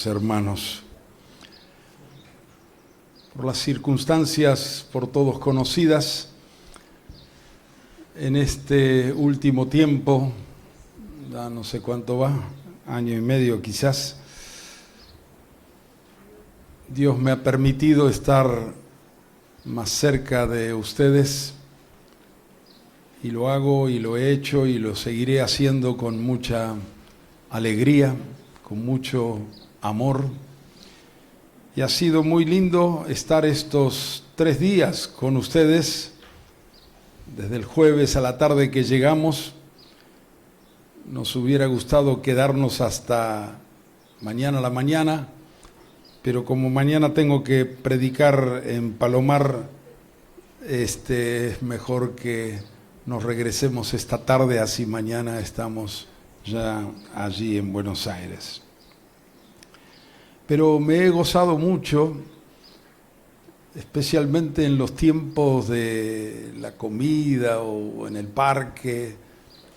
Hermanos, por las circunstancias por todos conocidas, en este último tiempo, ya no sé cuánto va, año y medio quizás, Dios me ha permitido estar más cerca de ustedes y lo hago y lo he hecho y lo seguiré haciendo con mucha alegría, con mucho amor, y ha sido muy lindo estar estos 3 días con ustedes, desde el jueves a la tarde que llegamos. Nos hubiera gustado quedarnos hasta mañana a la mañana, pero como mañana tengo que predicar en Palomar, es mejor que nos regresemos esta tarde, así mañana estamos ya allí en Buenos Aires. Pero me he gozado mucho, especialmente en los tiempos de la comida o en el parque,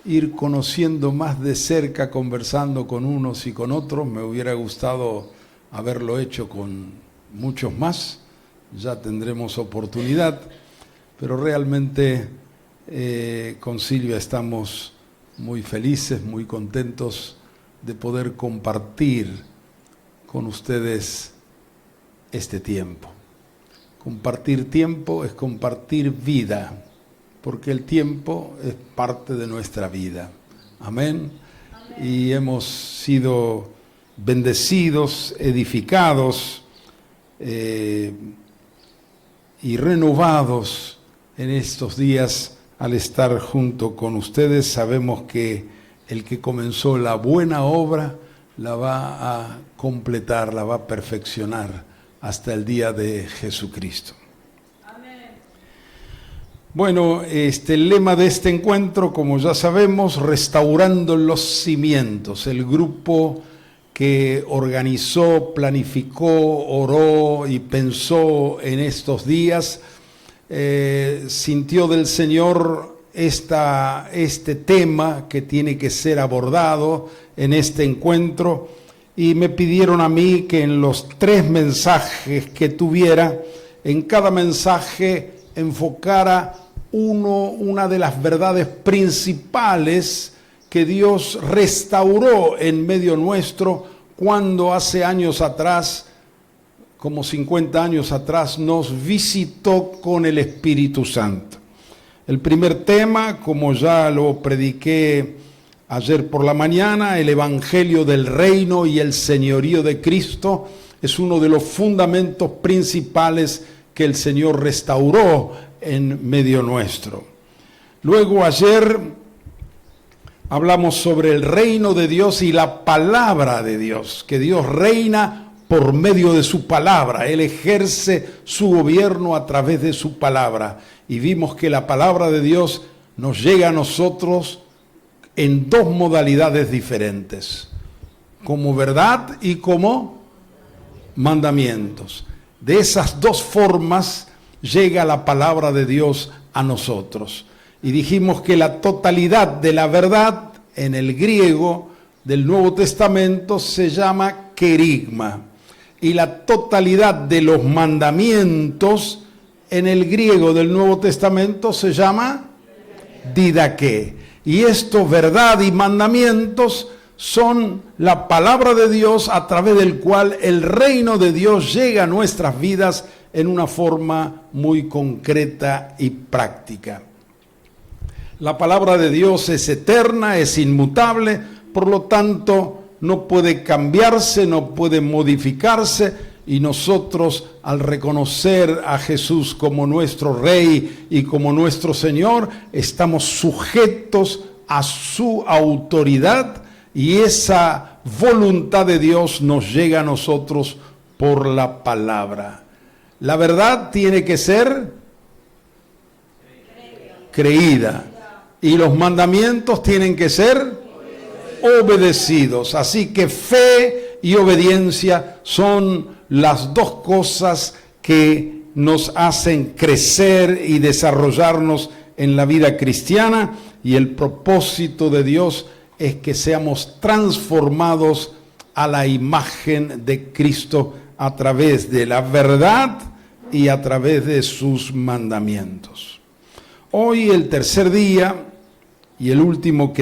ir conociendo más de cerca, conversando con unos y con otros. Me hubiera gustado haberlo hecho con muchos más, ya tendremos oportunidad, pero realmente con Silvia estamos muy felices, muy contentos de poder compartir con ustedes este tiempo. Compartir tiempo es compartir vida, porque el tiempo es parte de nuestra vida. Amén. Y hemos sido bendecidos, edificados y renovados en estos días al estar junto con ustedes. Sabemos que el que comenzó la buena obra la va a completar, la va a perfeccionar hasta el día de Jesucristo. Amén. Bueno, el lema de este encuentro, como ya sabemos, restaurando los cimientos. El grupo que organizó, planificó, oró y pensó en estos días, sintió del Señor este tema que tiene que ser abordado en este encuentro, y me pidieron a mí que en los 3 mensajes que tuviera, en cada mensaje enfocara una de las verdades principales que Dios restauró en medio nuestro cuando hace años atrás, como 50 años atrás, nos visitó con el Espíritu Santo. El primer tema, como ya lo prediqué ayer por la mañana, el Evangelio del Reino y el Señorío de Cristo, es uno de los fundamentos principales que el Señor restauró en medio nuestro. Luego ayer hablamos sobre el reino de Dios y la palabra de Dios, que Dios reina por medio de su palabra. Él ejerce su gobierno a través de su palabra. Y vimos que la palabra de Dios nos llega a nosotros en 2 modalidades diferentes, como verdad y como mandamientos. De esas 2 formas llega la palabra de Dios a nosotros. Y dijimos que la totalidad de la verdad en el griego del Nuevo Testamento se llama kerigma, y la totalidad de los mandamientos en el griego del Nuevo Testamento se llama didaqué. Y esto, verdad y mandamientos, son la palabra de Dios a través del cual el reino de Dios llega a nuestras vidas en una forma muy concreta y práctica. La palabra de Dios es eterna, es inmutable, por lo tanto no puede cambiarse, no puede modificarse, y nosotros, al reconocer a Jesús como nuestro Rey y como nuestro Señor, estamos sujetos a su autoridad, y esa voluntad de Dios nos llega a nosotros por la palabra. La verdad tiene que ser creída, y los mandamientos tienen que ser obedecidos. Así que fe y obediencia son las 2 cosas que nos hacen crecer y desarrollarnos en la vida cristiana, y el propósito de Dios es que seamos transformados a la imagen de Cristo a través de la verdad y a través de sus mandamientos. Hoy el tercer día y el último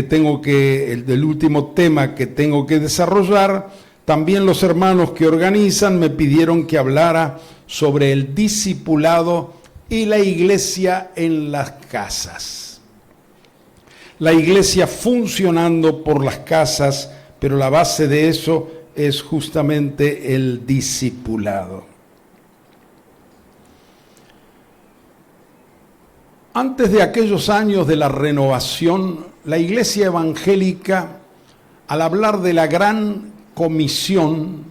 tema que tengo que desarrollar, también los hermanos que organizan me pidieron que hablara sobre el discipulado y la iglesia en las casas. La iglesia funcionando por las casas, pero la base de eso es justamente el discipulado. Antes de aquellos años de la renovación, la iglesia evangélica, al hablar de la gran comisión,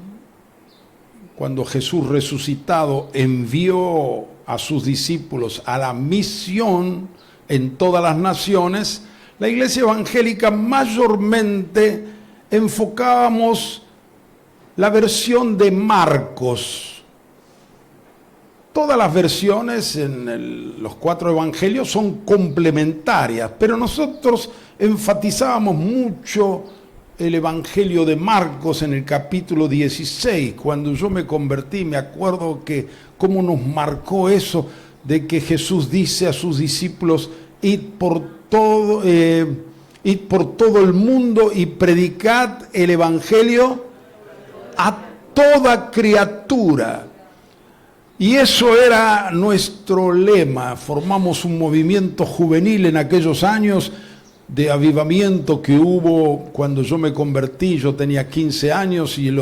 cuando Jesús resucitado envió a sus discípulos a la misión en todas las naciones, la iglesia evangélica mayormente enfocábamos la versión de Marcos. Todas las versiones en los 4 evangelios son complementarias, pero nosotros enfatizábamos mucho el evangelio de Marcos en el capítulo 16. Cuando yo me convertí, me acuerdo que cómo nos marcó eso de que Jesús dice a sus discípulos: id por todo el mundo y predicad el evangelio a toda criatura. Y eso era nuestro lema. Formamos un movimiento juvenil en aquellos años de avivamiento que hubo cuando yo me convertí. Yo tenía 15 años y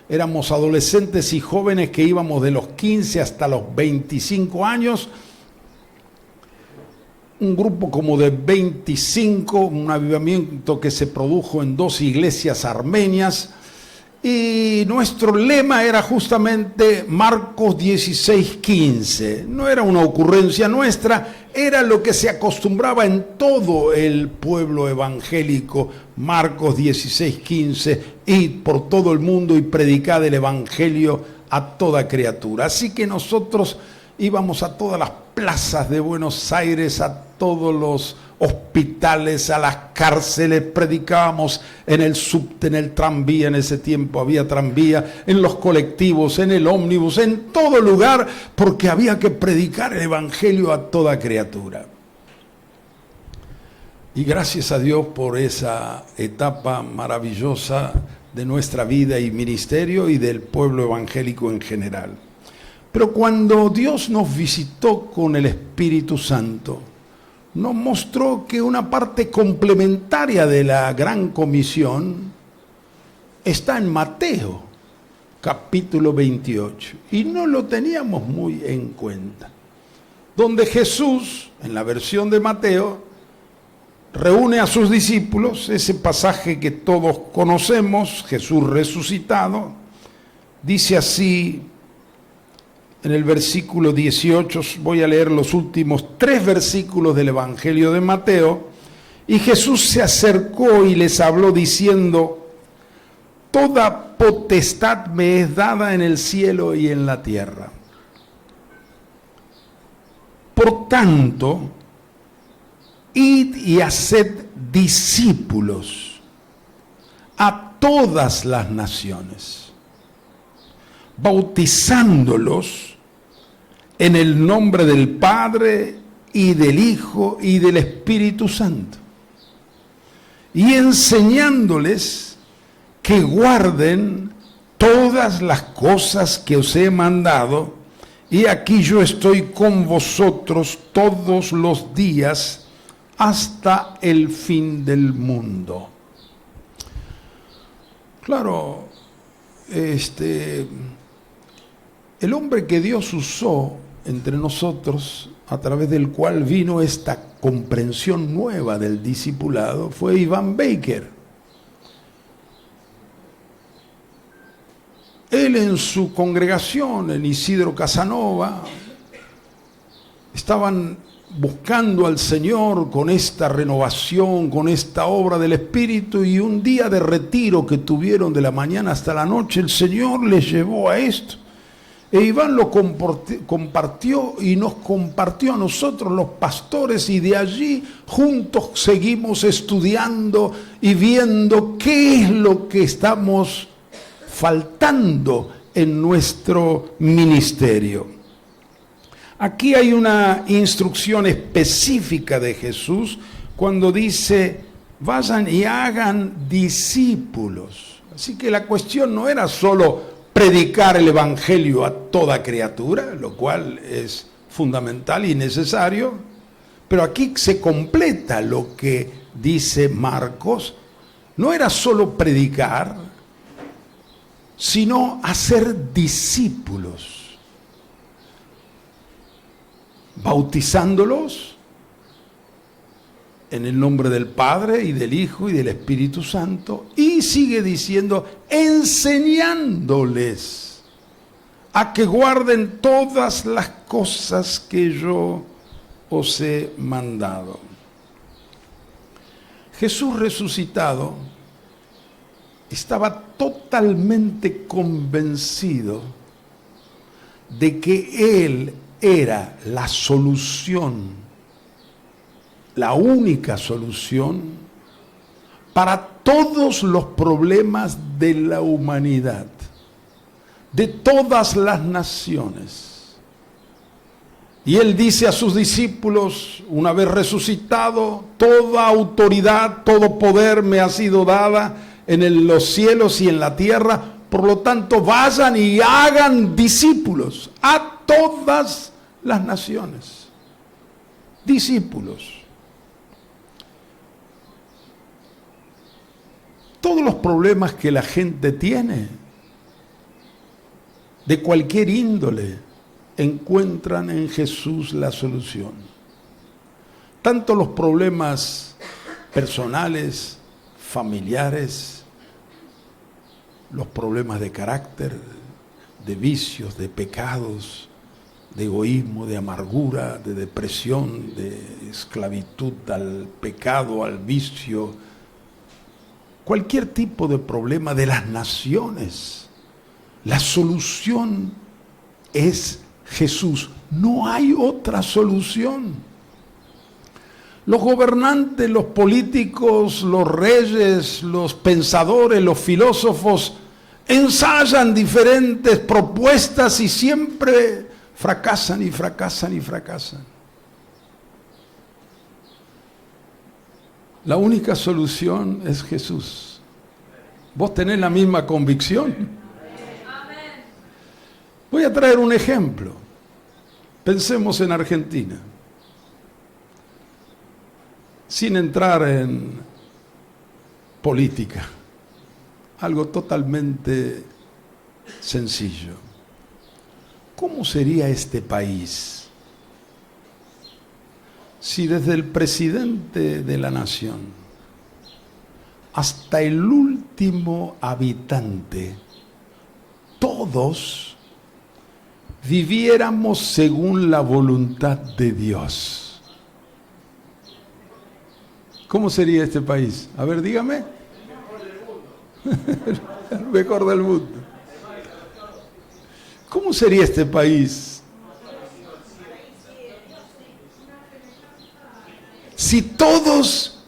éramos adolescentes y jóvenes que íbamos de los 15 hasta los 25 años. Un grupo como de 25, un avivamiento que se produjo en 2 iglesias armenias. Y nuestro lema era justamente Marcos 16:15. No era una ocurrencia nuestra, era lo que se acostumbraba en todo el pueblo evangélico. Marcos 16:15, id por todo el mundo y predicad el evangelio a toda criatura. Así que nosotros íbamos a todas las plazas de Buenos Aires, a todos los hospitales, a las cárceles, predicábamos en el subte, en el tranvía, en ese tiempo había tranvía, en los colectivos, en el ómnibus, en todo lugar, porque había que predicar el evangelio a toda criatura. Y gracias a Dios por esa etapa maravillosa de nuestra vida y ministerio y del pueblo evangélico en general. Pero cuando Dios nos visitó con el Espíritu Santo, nos mostró que una parte complementaria de la Gran Comisión está en Mateo, capítulo 28, y no lo teníamos muy en cuenta, donde Jesús, en la versión de Mateo, reúne a sus discípulos, ese pasaje que todos conocemos, Jesús resucitado, dice así. En el versículo 18, voy a leer los últimos 3 versículos del Evangelio de Mateo. Y Jesús se acercó y les habló diciendo: toda potestad me es dada en el cielo y en la tierra. Por tanto, id y haced discípulos a todas las naciones, bautizándolos en el nombre del Padre y del Hijo y del Espíritu Santo, y enseñándoles que guarden todas las cosas que os he mandado, y aquí yo estoy con vosotros todos los días hasta el fin del mundo. Claro, el hombre que Dios usó entre nosotros, a través del cual vino esta comprensión nueva del discipulado, fue Iván Baker. Él en su congregación, en Isidro Casanova, estaban buscando al Señor con esta renovación, con esta obra del Espíritu, y un día de retiro que tuvieron de la mañana hasta la noche, el Señor les llevó a esto. E Iván lo compartió y nos compartió a nosotros los pastores, y de allí juntos seguimos estudiando y viendo qué es lo que estamos faltando en nuestro ministerio. Aquí hay una instrucción específica de Jesús cuando dice, vayan y hagan discípulos. Así que la cuestión no era solo predicar el evangelio a toda criatura, lo cual es fundamental y necesario, pero aquí se completa lo que dice Marcos. No era solo predicar, sino hacer discípulos, bautizándolos en el nombre del Padre y del Hijo y del Espíritu Santo, y sigue diciendo, enseñándoles a que guarden todas las cosas que yo os he mandado. Jesús resucitado estaba totalmente convencido de que Él era la solución, la única solución para todos los problemas de la humanidad, de todas las naciones. Y Él dice a sus discípulos, una vez resucitado, toda autoridad, todo poder me ha sido dada en los cielos y en la tierra, por lo tanto vayan y hagan discípulos a todas las naciones. Discípulos. Todos los problemas que la gente tiene, de cualquier índole, encuentran en Jesús la solución. Tanto los problemas personales, familiares, los problemas de carácter, de vicios, de pecados, de egoísmo, de amargura, de depresión, de esclavitud al pecado, al vicio, cualquier tipo de problema de las naciones. La solución es Jesús. No hay otra solución. Los gobernantes, los políticos, los reyes, los pensadores, los filósofos ensayan diferentes propuestas y siempre fracasan y fracasan y fracasan. La única solución es Jesús. ¿Vos tenés la misma convicción? Voy a traer un ejemplo. Pensemos en Argentina. Sin entrar en política. Algo totalmente sencillo. ¿Cómo sería este país si desde el presidente de la nación hasta el último habitante, todos viviéramos según la voluntad de Dios? ¿Cómo sería este país? A ver, dígame. El mejor del mundo. ¿Cómo sería este país si todos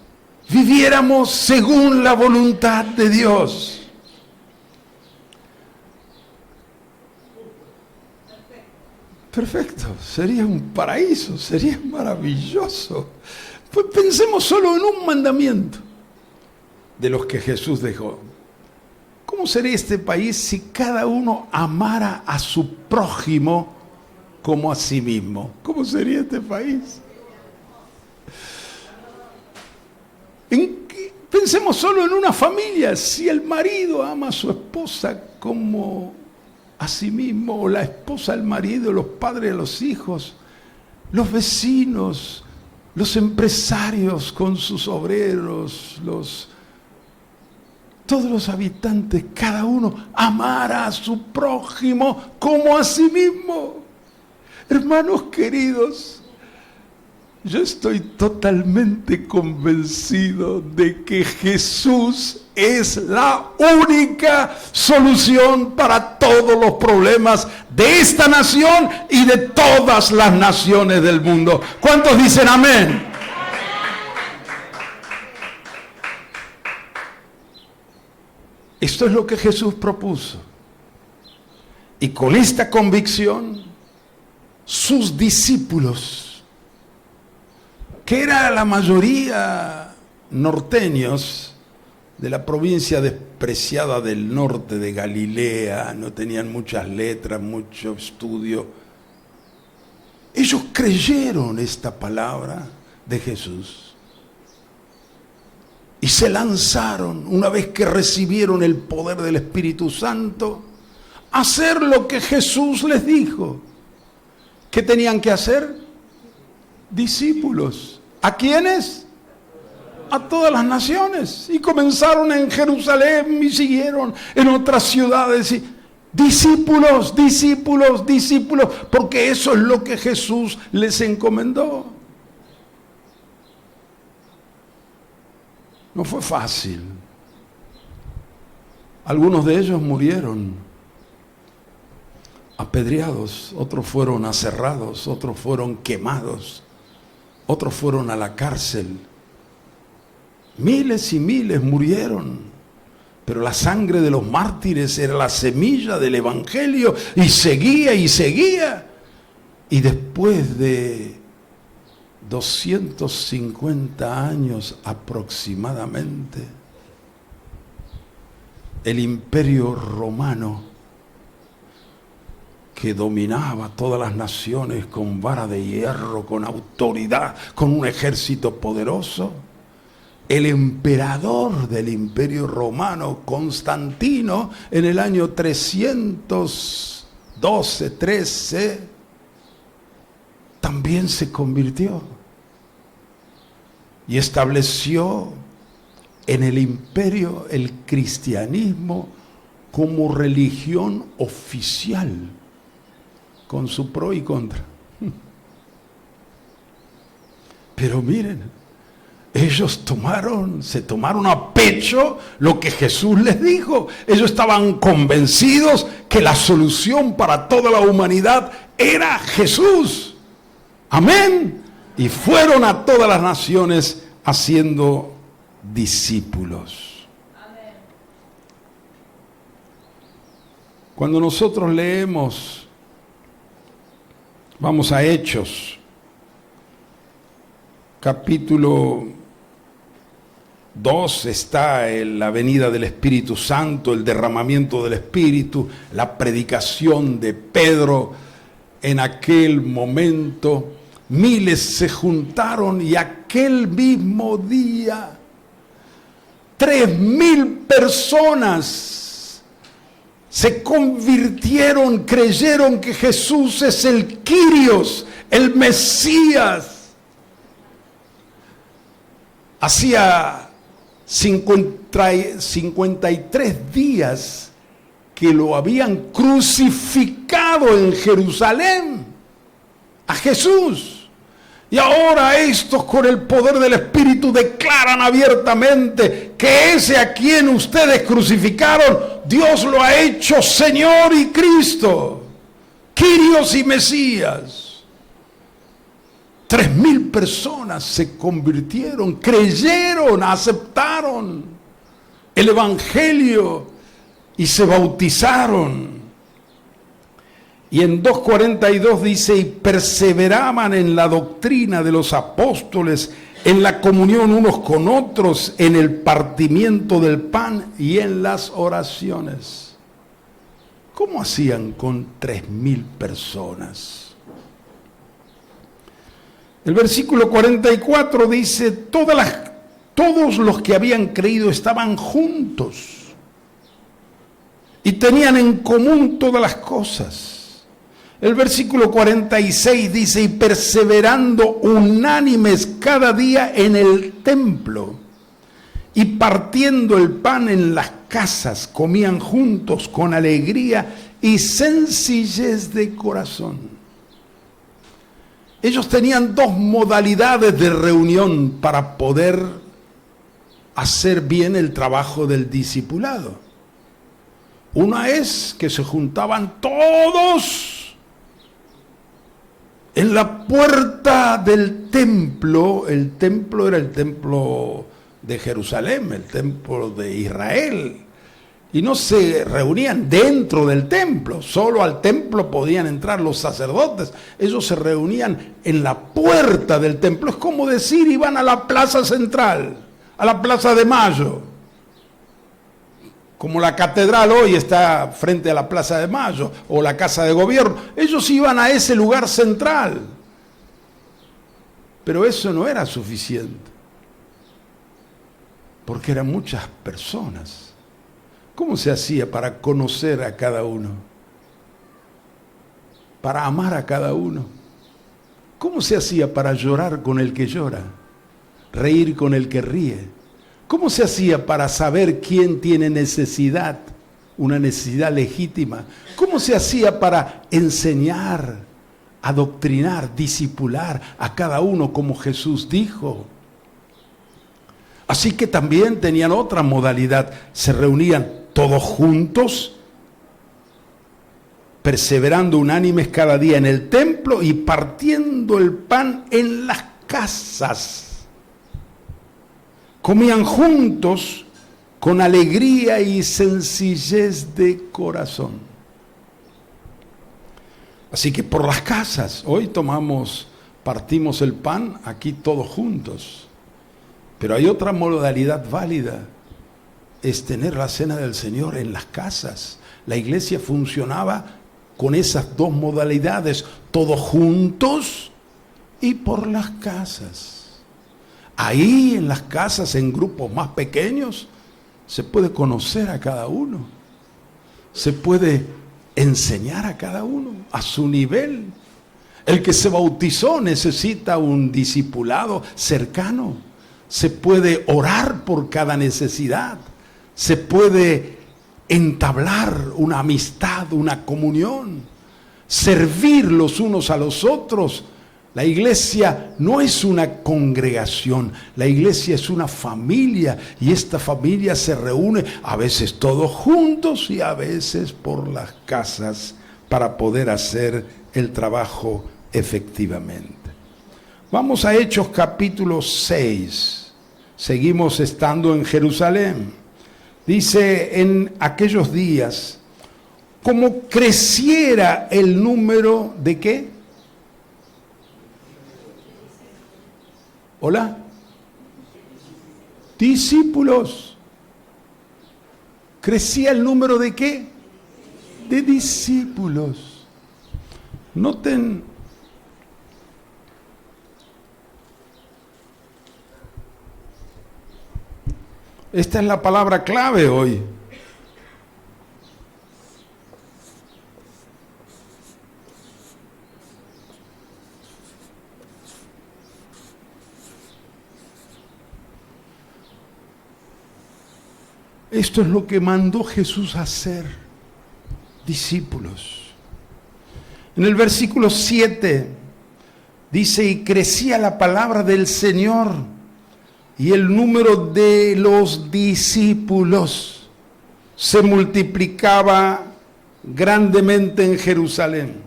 viviéramos según la voluntad de Dios? Perfecto, sería un paraíso, sería maravilloso. Pues pensemos solo en un mandamiento de los que Jesús dejó. ¿Cómo sería este país si cada uno amara a su prójimo como a sí mismo? ¿Cómo sería este país? Pensemos solo en una familia. Si el marido ama a su esposa como a sí mismo, o la esposa al marido, los padres a los hijos, los vecinos, los empresarios con sus obreros, todos los habitantes, cada uno amara a su prójimo como a sí mismo. Hermanos queridos, yo estoy totalmente convencido de que Jesús es la única solución para todos los problemas de esta nación y de todas las naciones del mundo. ¿Cuántos dicen amén? Esto es lo que Jesús propuso. Y con esta convicción, sus discípulos, que era la mayoría norteños de la provincia despreciada del norte de Galilea, no tenían muchas letras, mucho estudio, ellos creyeron esta palabra de Jesús y se lanzaron, una vez que recibieron el poder del Espíritu Santo, a hacer lo que Jesús les dijo. ¿Qué tenían que hacer? Discípulos. ¿A quiénes? A todas las naciones. Y comenzaron en Jerusalén y siguieron en otras ciudades. Discípulos, discípulos, discípulos, porque eso es lo que Jesús les encomendó. No fue fácil. Algunos de ellos murieron apedreados, otros fueron aserrados, otros fueron quemados, otros fueron a la cárcel. Miles y miles murieron, pero la sangre de los mártires era la semilla del Evangelio y seguía y seguía. Y después de 250 años aproximadamente, el Imperio Romano, que dominaba todas las naciones con vara de hierro, con autoridad, con un ejército poderoso, el emperador del Imperio Romano, Constantino, en el año 312-13, también se convirtió y estableció en el imperio el cristianismo como religión oficial, con su pro y contra. Pero miren, ellos se tomaron a pecho lo que Jesús les dijo. Ellos estaban convencidos que la solución para toda la humanidad era Jesús. Amén. Y fueron a todas las naciones haciendo discípulos. Amén. Cuando nosotros leemos, vamos a Hechos, capítulo 2, está la venida del Espíritu Santo, el derramamiento del Espíritu, la predicación de Pedro. En aquel momento miles se juntaron y aquel mismo día 3,000 personas se convirtieron, creyeron que Jesús es el Kyrios, el Mesías. Hacía 53 días que lo habían crucificado en Jerusalén a Jesús. Y ahora estos, con el poder del Espíritu, declaran abiertamente que ese a quien ustedes crucificaron, Dios lo ha hecho Señor y Cristo, Kyrios y Mesías. 3,000 personas se convirtieron, creyeron, aceptaron el Evangelio y se bautizaron. Y en 2:42 dice, y perseveraban en la doctrina de los apóstoles, en la comunión unos con otros, en el partimiento del pan y en las oraciones. ¿Cómo hacían con 3,000 personas? El versículo 44 dice, todos los que habían creído estaban juntos y tenían en común todas las cosas. El versículo 46 dice, y perseverando unánimes cada día en el templo, y partiendo el pan en las casas, comían juntos con alegría y sencillez de corazón. Ellos tenían dos modalidades de reunión para poder hacer bien el trabajo del discipulado. Una es que se juntaban todos en la puerta del templo. El templo era el templo de Jerusalén, el templo de Israel. Y no se reunían dentro del templo, solo al templo podían entrar los sacerdotes. Ellos se reunían en la puerta del templo. Es como decir, iban a la plaza central, a la plaza de Mayo. Como la catedral hoy está frente a la plaza de Mayo, o la casa de gobierno. Ellos iban a ese lugar central. Pero eso no era suficiente, porque eran muchas personas. ¿Cómo se hacía para conocer a cada uno? Para amar a cada uno. ¿Cómo se hacía para llorar con el que llora? Reír con el que ríe. ¿Cómo se hacía para saber quién tiene necesidad? Una necesidad legítima. ¿Cómo se hacía para enseñar, adoctrinar, discipular a cada uno como Jesús dijo? Así que también tenían otra modalidad. Se reunían todos juntos, perseverando unánimes cada día en el templo y partiendo el pan en las casas. Comían juntos con alegría y sencillez de corazón. Así que por las casas, hoy partimos el pan aquí todos juntos. Pero hay otra modalidad válida, es tener la cena del Señor en las casas. La iglesia funcionaba con esas dos modalidades, todos juntos y por las casas. Ahí en las casas, en grupos más pequeños, se puede conocer a cada uno, se puede enseñar a cada uno a su nivel. El que se bautizó necesita un discipulado cercano. Se puede orar por cada necesidad. Se puede entablar una amistad, una comunión. Servir los unos a los otros. La iglesia no es una congregación. La iglesia es una familia. Y esta familia se reúne a veces todos juntos y a veces por las casas para poder hacer el trabajo efectivamente. Vamos a Hechos capítulo 6. Seguimos estando en Jerusalén. Dice, en aquellos días, como creciera el número de ¿qué? ¿Hola? Discípulos. ¿Crecía el número de qué? De discípulos. Noten. Esta es la palabra clave hoy. Esto es lo que mandó Jesús a hacer, discípulos. En el versículo 7 dice, y crecía la palabra del Señor, y el número de los discípulos se multiplicaba grandemente en Jerusalén.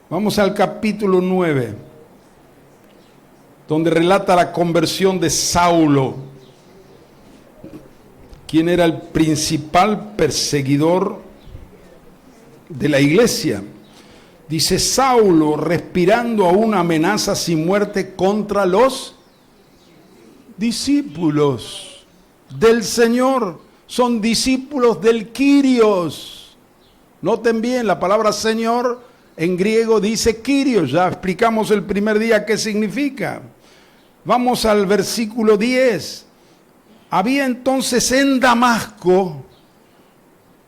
Vamos al capítulo 9, donde relata la conversión de Saulo, quien era el principal perseguidor de la iglesia. Dice, Saulo, respirando aún amenazas y muerte contra los discípulos del Señor. Son discípulos del Kyrios. Noten bien, la palabra Señor en griego dice Kyrios. Ya explicamos el primer día qué significa. Vamos al versículo 10. Había entonces en Damasco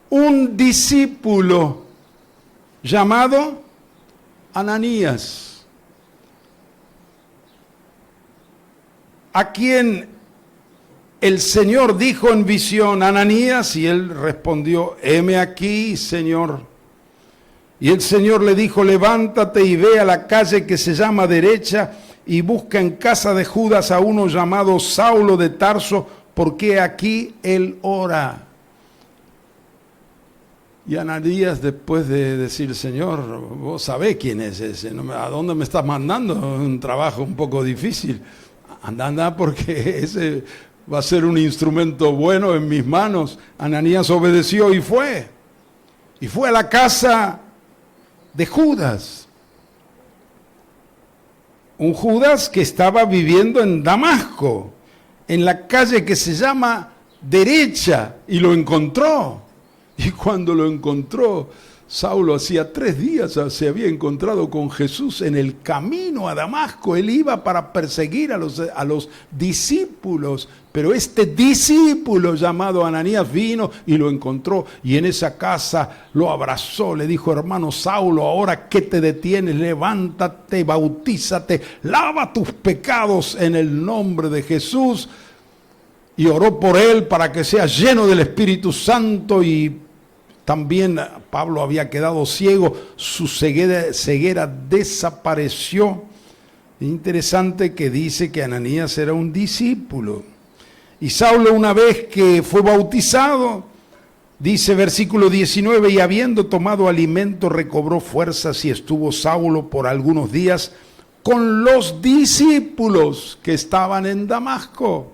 un discípulo llamado Ananías, a quien el Señor dijo en visión, Ananías, y él respondió, heme aquí, Señor. Y el Señor le dijo, levántate y ve a la calle que se llama Derecha y busca en casa de Judas a uno llamado Saulo de Tarso, porque aquí él ora. Y Ananías, después de decir, Señor, vos sabés quién es ese, ¿a dónde me estás mandando? Un trabajo un poco difícil. Anda, porque ese va a ser un instrumento bueno en mis manos. Ananías obedeció y fue. Y fue a la casa de Judas. Un Judas que estaba viviendo en Damasco, en la calle que se llama Derecha, y lo encontró. Y cuando lo encontró, Saulo hacía 3 días se había encontrado con Jesús en el camino a Damasco. Él iba para perseguir a los discípulos, pero este discípulo llamado Ananías vino y lo encontró, y en esa casa lo abrazó, le dijo: hermano Saulo, ahora ¿qué te detienes? Levántate, bautízate, lava tus pecados en el nombre de Jesús. Y oró por él para que sea lleno del Espíritu Santo. Y también Pablo había quedado ciego, su ceguera desapareció. Interesante que dice que Ananías era un discípulo. Y Saulo, una vez que fue bautizado, dice versículo 19, y habiendo tomado alimento recobró fuerzas, y estuvo Saulo por algunos días con los discípulos que estaban en Damasco.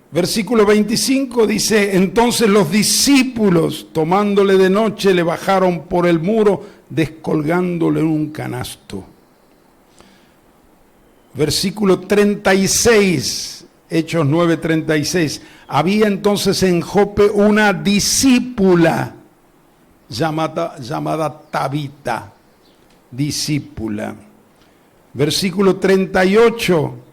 Versículo 25 dice: entonces los discípulos, tomándole de noche, le bajaron por el muro, descolgándole en un canasto. Versículo 36, Hechos 9:36. Había entonces en Jope una discípula llamada Tabita, discípula. Versículo 38.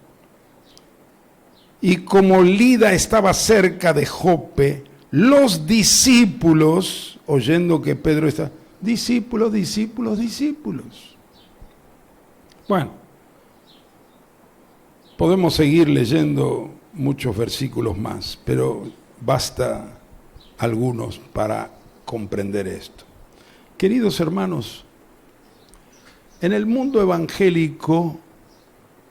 Y como Lida estaba cerca de Jope, los discípulos, oyendo que Pedro está, discípulos. Bueno, podemos seguir leyendo muchos versículos más, pero basta algunos para comprender esto. Queridos hermanos, en el mundo evangélico,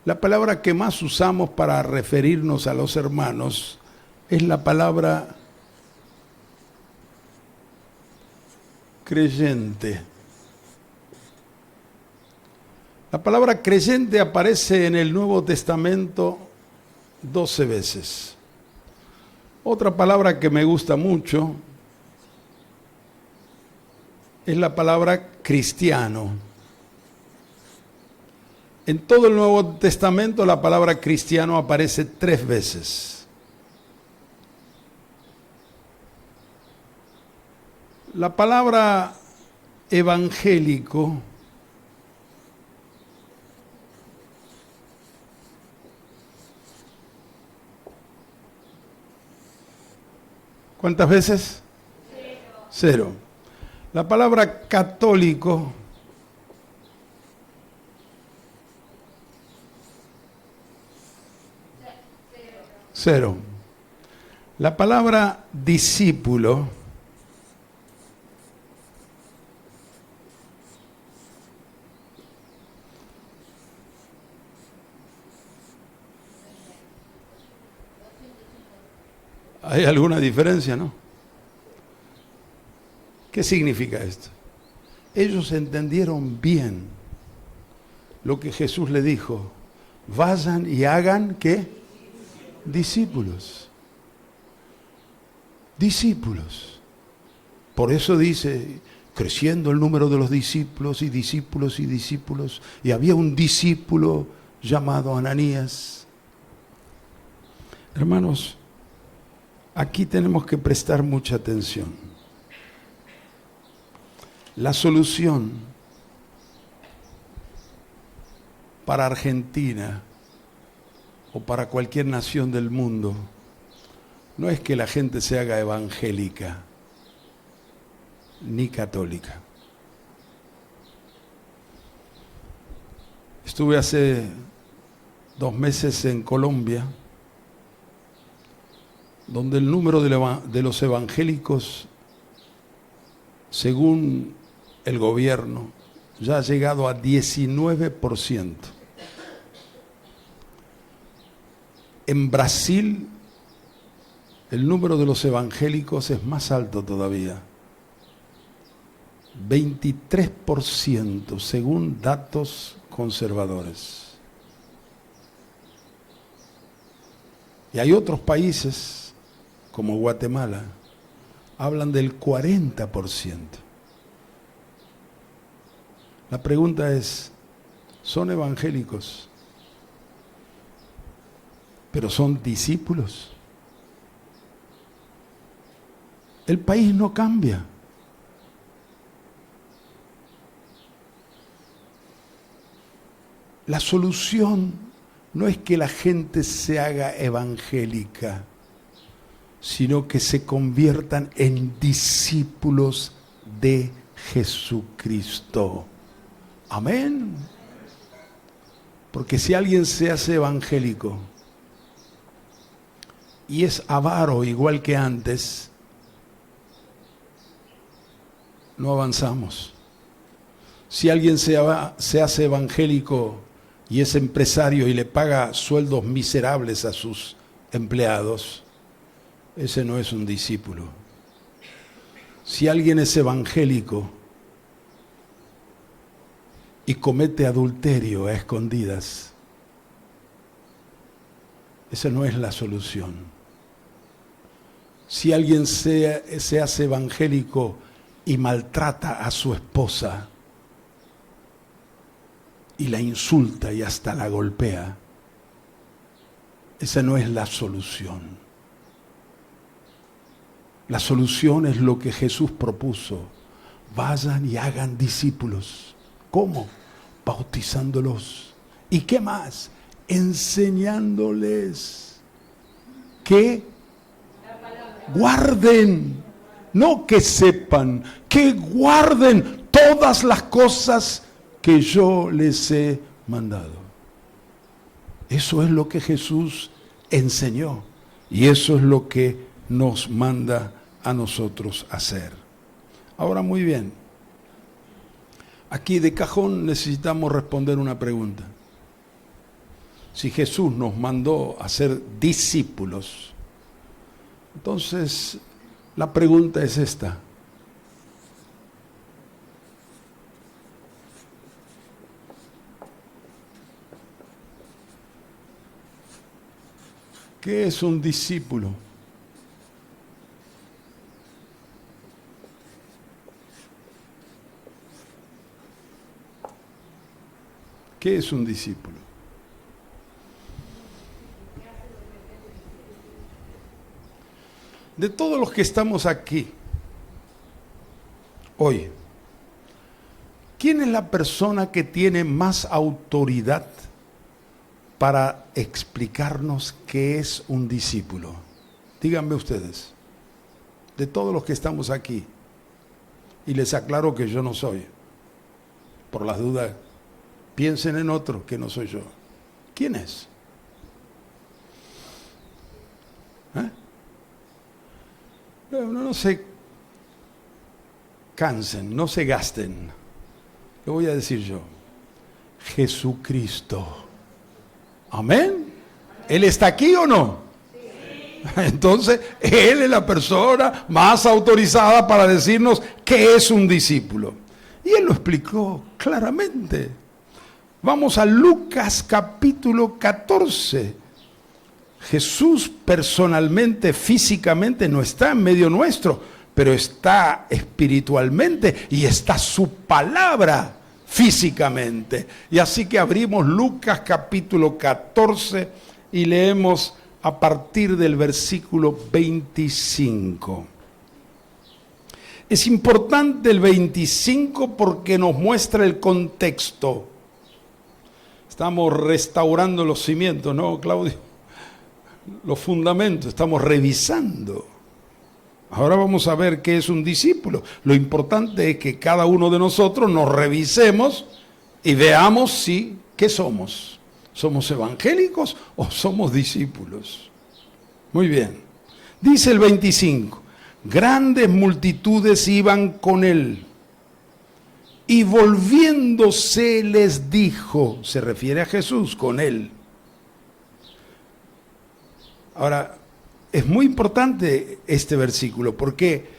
la palabra que más usamos para referirnos a los hermanos es la palabra creyente. La palabra creyente aparece en el Nuevo Testamento 12 veces. Otra palabra que me gusta mucho es la palabra cristiano. En todo el Nuevo Testamento la palabra cristiano aparece 3 veces. La palabra evangélico ¿cuántas veces? 0. La palabra católico 0. La palabra discípulo 0. ¿Hay alguna diferencia, no? ¿Qué significa esto? Ellos entendieron bien lo que Jesús le dijo: vayan y hagan, ¿qué? Discípulos. Por eso dice, creciendo el número de los discípulos, y había un discípulo llamado Ananías. Hermanos, aquí tenemos que prestar mucha atención. La solución para Argentina o para cualquier nación del mundo no es que la gente se haga evangélica ni católica. Estuve hace 2 meses en Colombia, donde el número de los evangélicos, según el gobierno, ya ha llegado a 19%. En Brasil, el número de los evangélicos es más alto todavía. 23%, según datos conservadores. Y hay otros países, como Guatemala, hablan del 40%. La pregunta es, ¿son evangélicos, pero son discípulos? El país no cambia. La solución no es que la gente se haga evangélica, sino que se conviertan en discípulos de Jesucristo. Amén. Porque si alguien se hace evangélico y es avaro igual que antes, no avanzamos. Si alguien se hace evangélico y es empresario y le paga sueldos miserables a sus empleados, ese no es un discípulo. Si alguien es evangélico y comete adulterio a escondidas, esa no es la solución. Si alguien se hace evangélico y maltrata a su esposa y la insulta y hasta la golpea, esa no es la solución. La solución es lo que Jesús propuso: vayan y hagan discípulos. ¿Cómo? Bautizándolos. ¿Y qué más? Enseñándoles que guarden, no que sepan, que guarden todas las cosas que yo les he mandado. Eso es lo que Jesús enseñó y eso es lo que nos manda a nosotros hacer. Ahora, muy bien, aquí de cajón necesitamos responder una pregunta. Si Jesús nos mandó a ser discípulos, entonces la pregunta es esta: ¿qué es un discípulo? ¿Qué es un discípulo? De todos los que estamos aquí hoy, ¿quién es la persona que tiene más autoridad para explicarnos qué es un discípulo? Díganme ustedes, de todos los que estamos aquí, y les aclaro que yo no soy, por las dudas, piensen en otro que no soy yo. ¿Quién es? No se cansen, no se gasten. Lo voy a decir yo: Jesucristo. ¿Amén? ¿Él está aquí o no? Sí. Entonces, Él es la persona más autorizada para decirnos qué es un discípulo. Y Él lo explicó claramente. Vamos a Lucas capítulo 14. Jesús personalmente, físicamente no está en medio nuestro, pero está espiritualmente y está su palabra físicamente. Y así que abrimos Lucas capítulo 14 y leemos a partir del versículo 25. Es importante el 25 porque nos muestra el contexto. Estamos restaurando los cimientos, ¿no, Claudio? Los fundamentos, estamos revisando. Ahora vamos a ver qué es un discípulo. Lo importante es que cada uno de nosotros nos revisemos y veamos qué somos. ¿Somos evangélicos o somos discípulos? Muy bien. Dice el 25, grandes multitudes iban con él y volviéndose les dijo, se refiere a Jesús con él. Ahora, es muy importante este versículo porque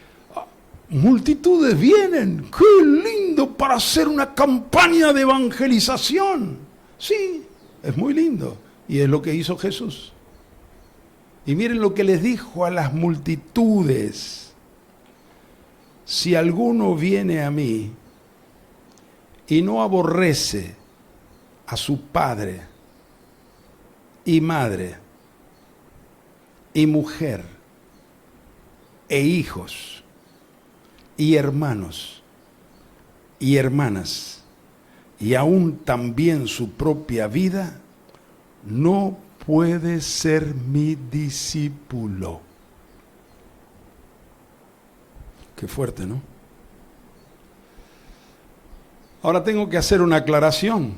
multitudes vienen, qué lindo para hacer una campaña de evangelización. Sí, es muy lindo y es lo que hizo Jesús. Y miren lo que les dijo a las multitudes. Si alguno viene a mí y no aborrece a su padre y madre y mujer e hijos y hermanos y hermanas y aún también su propia vida, no puede ser mi discípulo. Qué fuerte, ¿no? Ahora tengo que hacer una aclaración.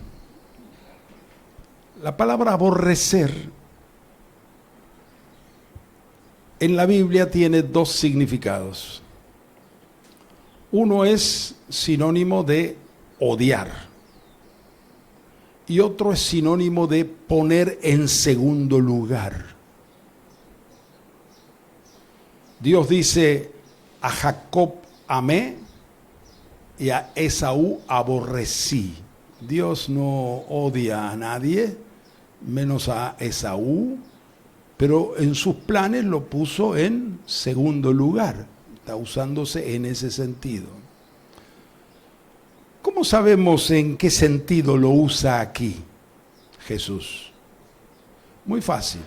La palabra aborrecer en la Biblia tiene dos significados. Uno es sinónimo de odiar y otro es sinónimo de poner en segundo lugar. Dios dice: a Jacob amé y a Esaú aborrecí. Dios no odia a nadie, menos a Esaú, pero en sus planes lo puso en segundo lugar. Está usándose en ese sentido. ¿Cómo sabemos en qué sentido lo usa aquí Jesús? Muy fácil.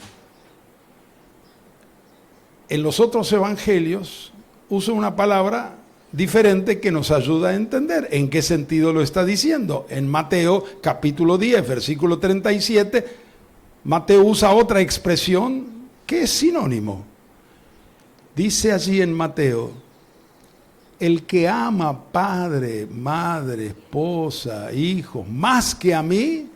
En los otros evangelios usa una palabra diferente que nos ayuda a entender en qué sentido lo está diciendo. En Mateo capítulo 10, versículo 37, Mateo usa otra expresión que es sinónimo. Dice allí en Mateo: el que ama padre, madre, esposa, hijos, más que a mí,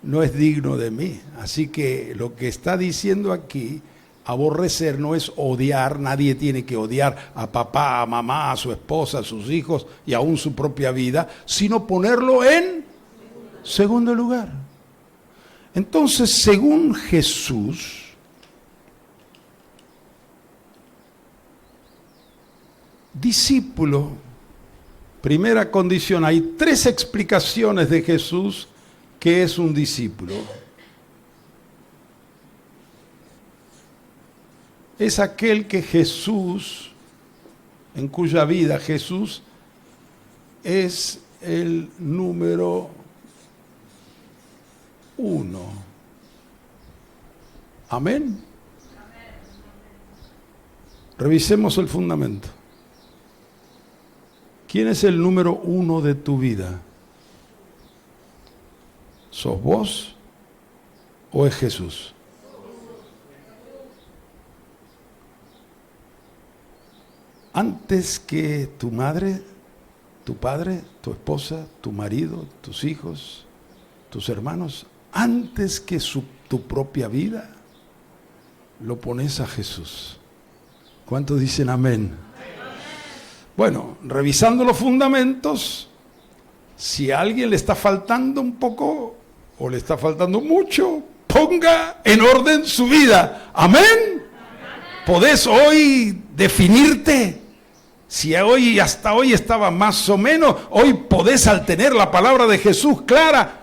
no es digno de mí. Así que lo que está diciendo aquí, aborrecer no es odiar. Nadie tiene que odiar a papá, a mamá, a su esposa, a sus hijos y aún su propia vida, sino ponerlo en segundo lugar. Entonces, según Jesús, discípulo, primera condición, hay 3 explicaciones de Jesús que es un discípulo. Es aquel que Jesús, en cuya vida Jesús es el número 1. Amén. Revisemos el fundamento. ¿Quién es el número 1 de tu vida? ¿Sos vos o es Jesús? Antes que tu madre, tu padre, tu esposa, tu marido, tus hijos, tus hermanos, antes que tu propia vida, lo pones a Jesús. ¿Cuántos dicen amén? Bueno, revisando los fundamentos, si a alguien le está faltando un poco o le está faltando mucho, ponga en orden su vida. ¿Amén? ¿Podés hoy definirte? Si hoy, hasta hoy estaba más o menos, hoy podés, al tener la palabra de Jesús clara,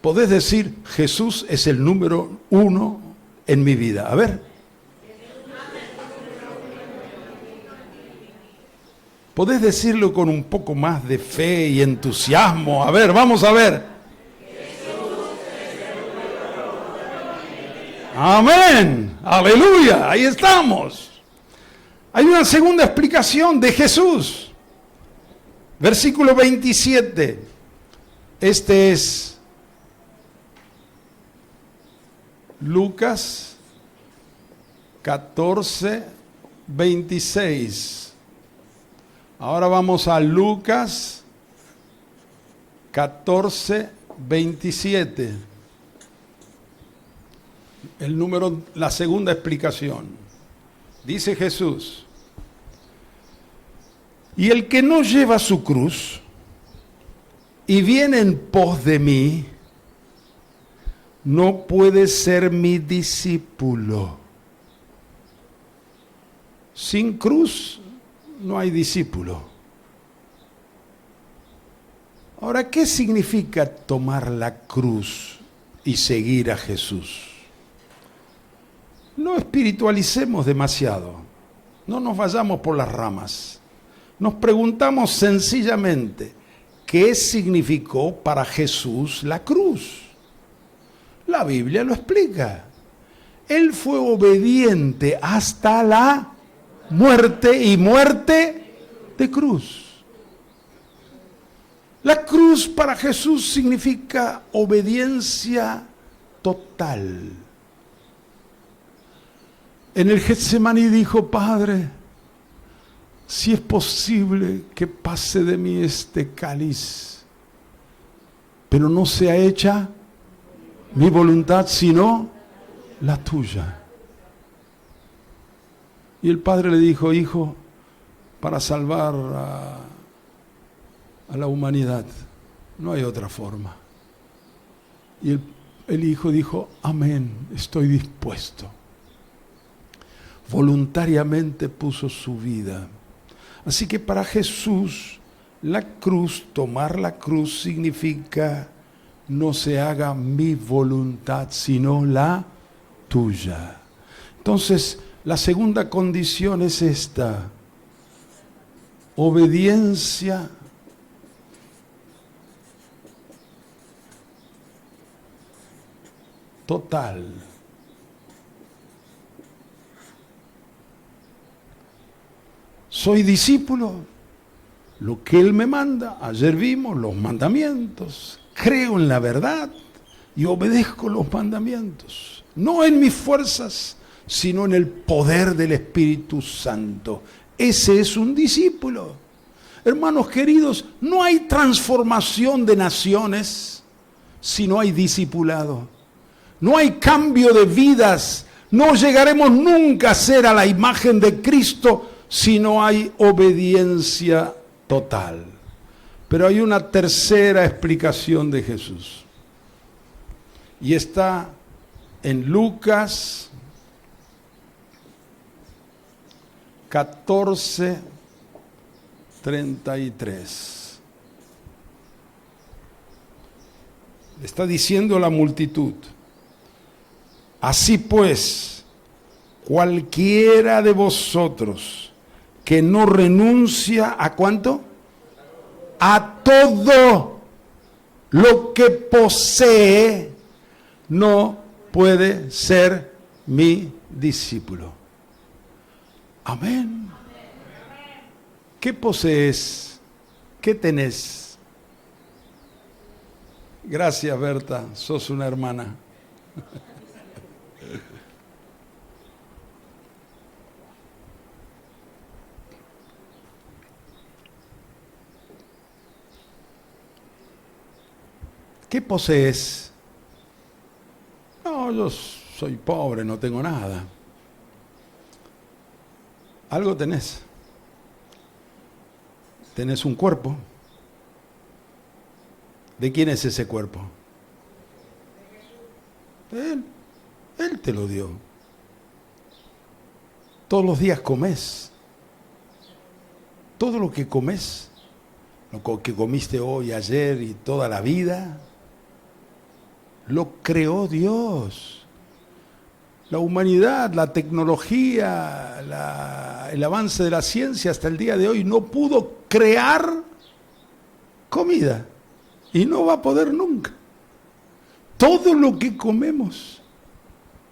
podés decir: Jesús es el número 1 en mi vida. A ver. Podés decirlo con un poco más de fe y entusiasmo. A ver, vamos a ver. Amén. Aleluya. Ahí estamos. Hay una segunda explicación de Jesús. Versículo 27. Este es Lucas 14, 26. Ahora vamos a Lucas 14, 27. La segunda explicación. Dice Jesús: y el que no lleva su cruz y viene en pos de mí, no puede ser mi discípulo. Sin cruz no hay discípulo. Ahora, ¿qué significa tomar la cruz y seguir a Jesús? no espiritualicemos demasiado, no nos vayamos por las ramas. Nos preguntamos sencillamente, ¿qué significó para Jesús la cruz? La Biblia lo explica. Él fue obediente hasta la muerte y muerte de cruz. La cruz para Jesús significa obediencia total. En el Getsemaní dijo, Padre, si es posible que pase de mí este cáliz, pero no sea hecha mi voluntad, sino la tuya. Y el Padre le dijo, Hijo, para salvar a la humanidad, no hay otra forma. Y el Hijo dijo, amén, estoy dispuesto. Voluntariamente puso su vida. Así que para Jesús, la cruz, tomar la cruz significa no se haga mi voluntad, sino la tuya. Entonces, la segunda condición es esta: obediencia total. Soy discípulo, lo que Él me manda. Ayer vimos los mandamientos. Creo en la verdad y obedezco los mandamientos. No en mis fuerzas, sino en el poder del Espíritu Santo. Ese es un discípulo. Hermanos queridos, no hay transformación de naciones si no hay discipulado. No hay cambio de vidas. No llegaremos nunca a ser a la imagen de Cristo si no hay obediencia total. Pero hay una tercera explicación de Jesús. Y está en Lucas 14:33. Está diciendo la multitud: así pues, cualquiera de vosotros que no renuncia a ¿cuánto? A todo lo que posee, no puede ser mi discípulo. Amén. ¿Qué posees? ¿Qué tenés? Gracias, Berta, sos una hermana. ¿Qué posees? No, yo soy pobre, no tengo nada. Algo tenés. Tenés un cuerpo. ¿De quién es ese cuerpo? De Él. Él te lo dio. Todos los días comés. Todo lo que comés, lo que comiste hoy, ayer y toda la vida, lo creó Dios. La humanidad, la tecnología, el avance de la ciencia hasta el día de hoy no pudo crear comida y no va a poder nunca. Todo lo que comemos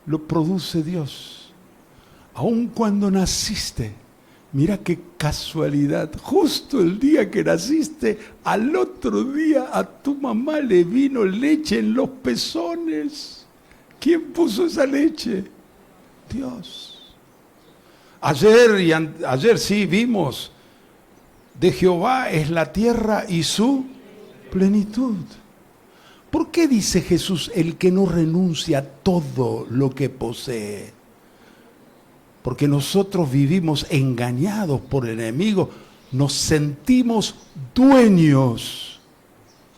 lo produce Dios. Aun cuando naciste, mira qué casualidad, justo el día que naciste, al otro día a tu mamá le vino leche en los pezones. ¿Quién puso esa leche? Dios. Ayer sí vimos, de Jehová es la tierra y su plenitud. ¿Por qué dice Jesús el que no renuncia a todo lo que posee? Porque nosotros vivimos engañados por el enemigo, nos sentimos dueños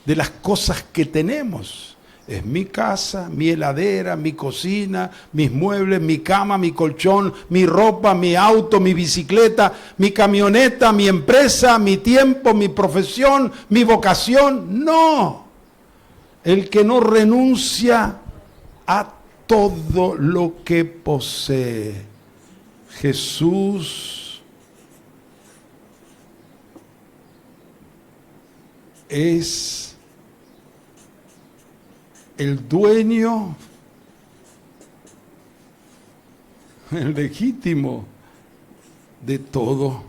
de las cosas que tenemos. Es mi casa, mi heladera, mi cocina, mis muebles, mi cama, mi colchón, mi ropa, mi auto, mi bicicleta, mi camioneta, mi empresa, mi tiempo, mi profesión, mi vocación. No. El que no renuncia a todo lo que posee. Jesús es el dueño, el legítimo de todo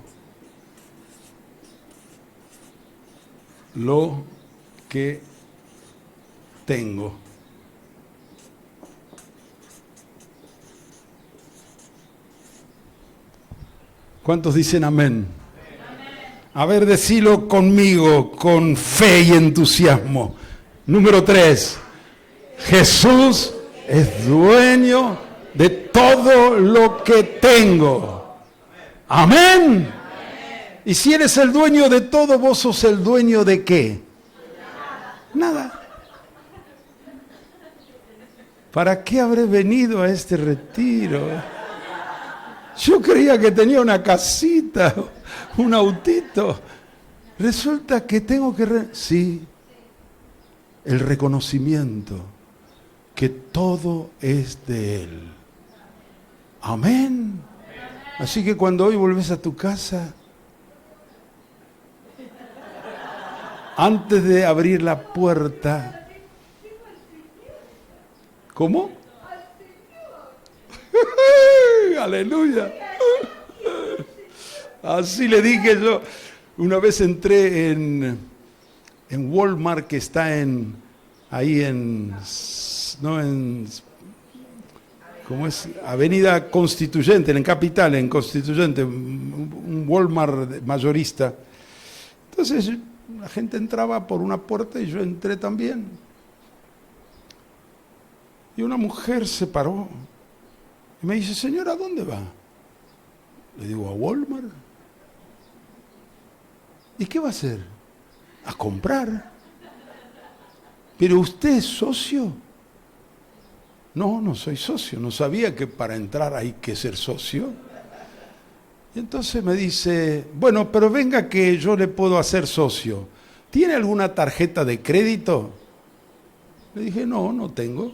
lo que tengo. ¿Cuántos dicen amén? A ver, decilo conmigo, con fe y entusiasmo. Número 3. Jesús es dueño de todo lo que tengo. Amén. Y si eres el dueño de todo, vos sos el dueño de ¿qué? Nada. ¿Para qué habré venido a este retiro? Yo creía que tenía una casita, un autito. Resulta que tengo que... Sí, el reconocimiento que todo es de Él. Amén. Así que cuando hoy volvés a tu casa, antes de abrir la puerta, ¿cómo? Aleluya. Así le dije yo. Una vez entré en Walmart, que está ahí en ¿cómo es? Avenida Constituyente, en Capital, en Constituyente, un Walmart mayorista. Entonces la gente entraba por una puerta y yo entré también. Y una mujer se paró y me dice: señora, ¿a dónde va? Le digo: a Walmart. ¿Y qué va a hacer? A comprar. ¿Pero usted es socio? No, no soy socio. No sabía que para entrar hay que ser socio. Y entonces me dice: bueno, pero venga que yo le puedo hacer socio. ¿Tiene alguna tarjeta de crédito? Le dije: no, no tengo.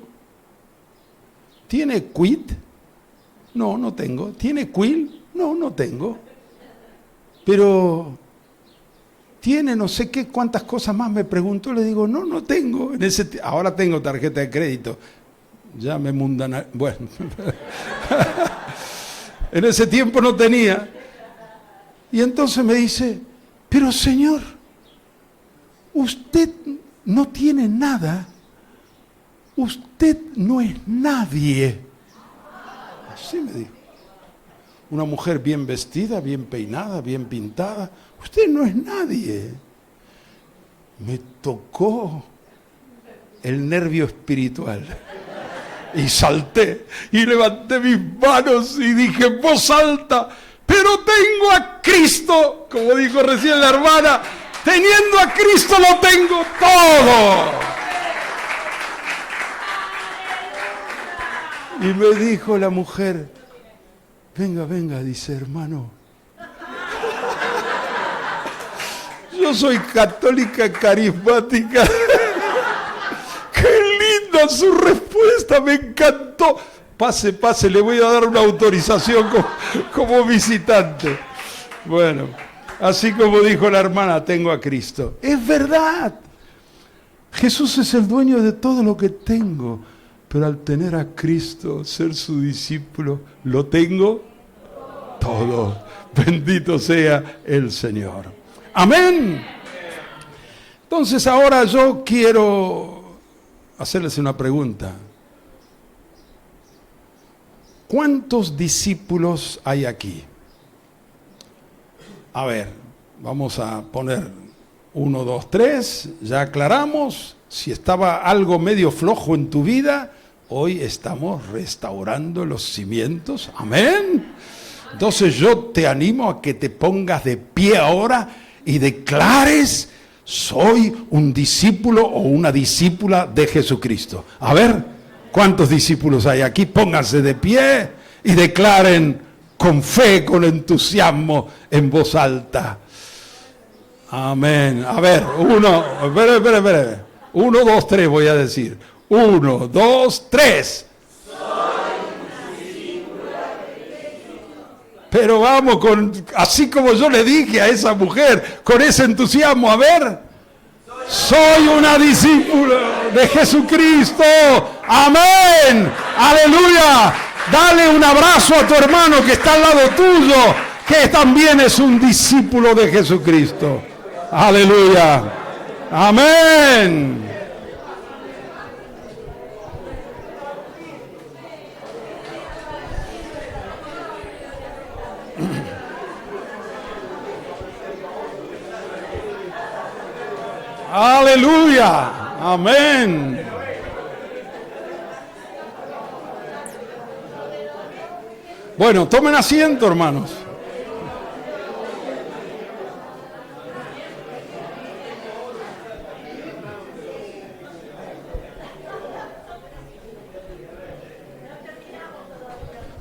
¿Tiene quit? No, no tengo. ¿Tiene quill? No, no tengo. Pero ¿tiene no sé qué cuántas cosas más? Me preguntó. Le digo: no, no tengo. Ahora tengo tarjeta de crédito. Ya me mundan. Bueno. En ese tiempo no tenía. Y entonces me dice: pero señor, usted no tiene nada. Usted no es nadie. Así me dijo. Una mujer bien vestida, bien peinada, bien pintada. Usted no es nadie. Me tocó el nervio espiritual. Y salté y levanté mis manos y dije en voz alta: pero tengo a Cristo. Como dijo recién la hermana, teniendo a Cristo lo tengo todo. Y me dijo la mujer: venga, venga, dice, hermano. Yo soy católica carismática. ¡Qué linda su respuesta! Me encantó. Pase, pase, le voy a dar una autorización como visitante. Bueno, así como dijo la hermana, tengo a Cristo. Es verdad. Jesús es el dueño de todo lo que tengo. Pero al tener a Cristo, ser su discípulo, lo tengo todo. Bendito sea el Señor. Amén. Entonces ahora yo quiero hacerles una pregunta. ¿Cuántos discípulos hay aquí? A ver, vamos a poner 1, 2, 3. Ya aclaramos. Si estaba algo medio flojo en tu vida, hoy estamos restaurando los cimientos. Amén. Entonces yo te animo a que te pongas de pie ahora y declares: soy un discípulo o una discípula de Jesucristo. A ver, ¿cuántos discípulos hay aquí? Pónganse de pie y declaren con fe, con entusiasmo, en voz alta. Amén. A ver, espera. 1, 2, 3 voy a decir. 1, 2, 3. Pero vamos, así como yo le dije a esa mujer, con ese entusiasmo, a ver, soy una discípula de Jesucristo. Amén. Aleluya. Dale un abrazo a tu hermano que está al lado tuyo, que también es un discípulo de Jesucristo. Aleluya. Amén. Aleluya. Amén. Bueno, tomen asiento, hermanos.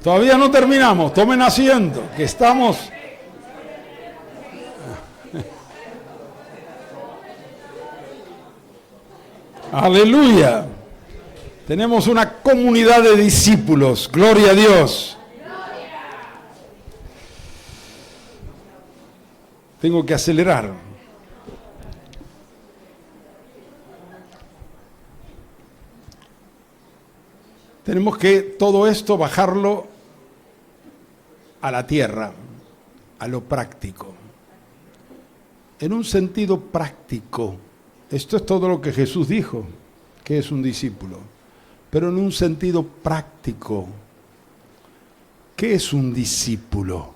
Todavía no terminamos, tomen asiento, que estamos... Aleluya. Tenemos una comunidad de discípulos, gloria a Dios. Tengo que acelerar. Tenemos que todo esto bajarlo a la tierra, a lo práctico. En un sentido práctico, esto es todo lo que Jesús dijo, que es un discípulo. Pero en un sentido práctico, ¿qué es un discípulo?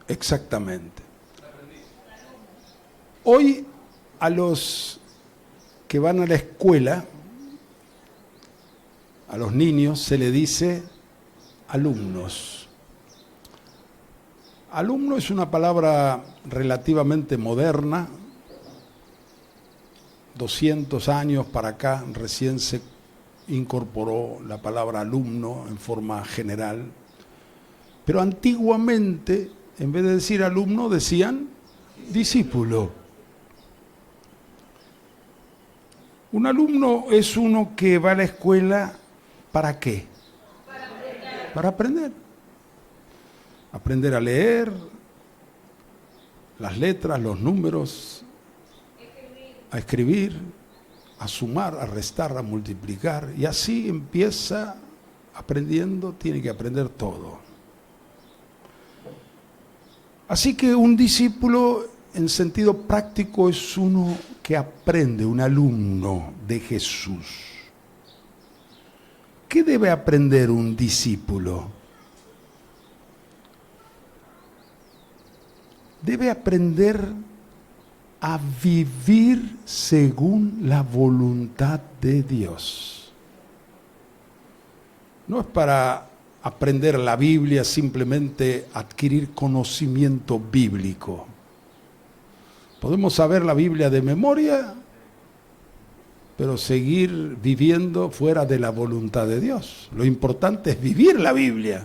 Exactamente. Hoy a los que van a la escuela, a los niños se le dice alumnos. Alumno es una palabra relativamente moderna, 200 años para acá recién se incorporó la palabra alumno en forma general, pero antiguamente en vez de decir alumno decían discípulo. Un alumno es uno que va a la escuela, ¿para qué? Para aprender. Aprender a leer las letras, los números, a escribir, a sumar, a restar, a multiplicar. Y así empieza aprendiendo, tiene que aprender todo. Así que un discípulo en sentido práctico es uno que aprende, un alumno de Jesús. ¿Qué debe aprender un discípulo? Debe aprender a vivir según la voluntad de Dios. No es para aprender la Biblia, simplemente adquirir conocimiento bíblico. Podemos saber la Biblia de memoria, pero seguir viviendo fuera de la voluntad de Dios. Lo importante es vivir la Biblia.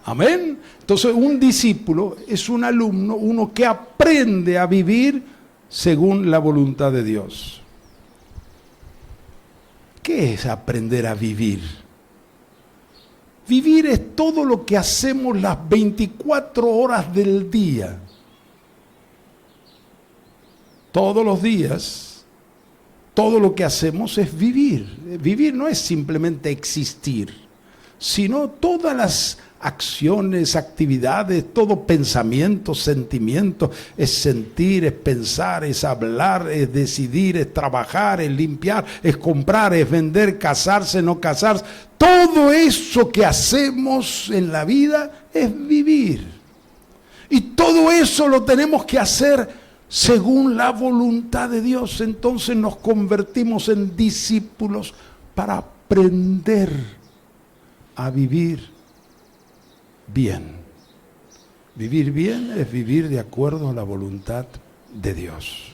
Amén. Entonces un discípulo es un alumno, uno que aprende a vivir según la voluntad de Dios. ¿Qué es aprender a vivir? Vivir es todo lo que hacemos las 24 horas del día. Todos los días, todo lo que hacemos es vivir. Vivir no es simplemente existir, sino todas las acciones, actividades, todo pensamiento, sentimiento, es sentir, es pensar, es hablar, es decidir, es trabajar, es limpiar, es comprar, es vender, casarse, no casarse. Todo eso que hacemos en la vida es vivir. Y todo eso lo tenemos que hacer según la voluntad de Dios. Entonces nos convertimos en discípulos para aprender a vivir bien. Vivir bien es vivir de acuerdo a la voluntad de Dios.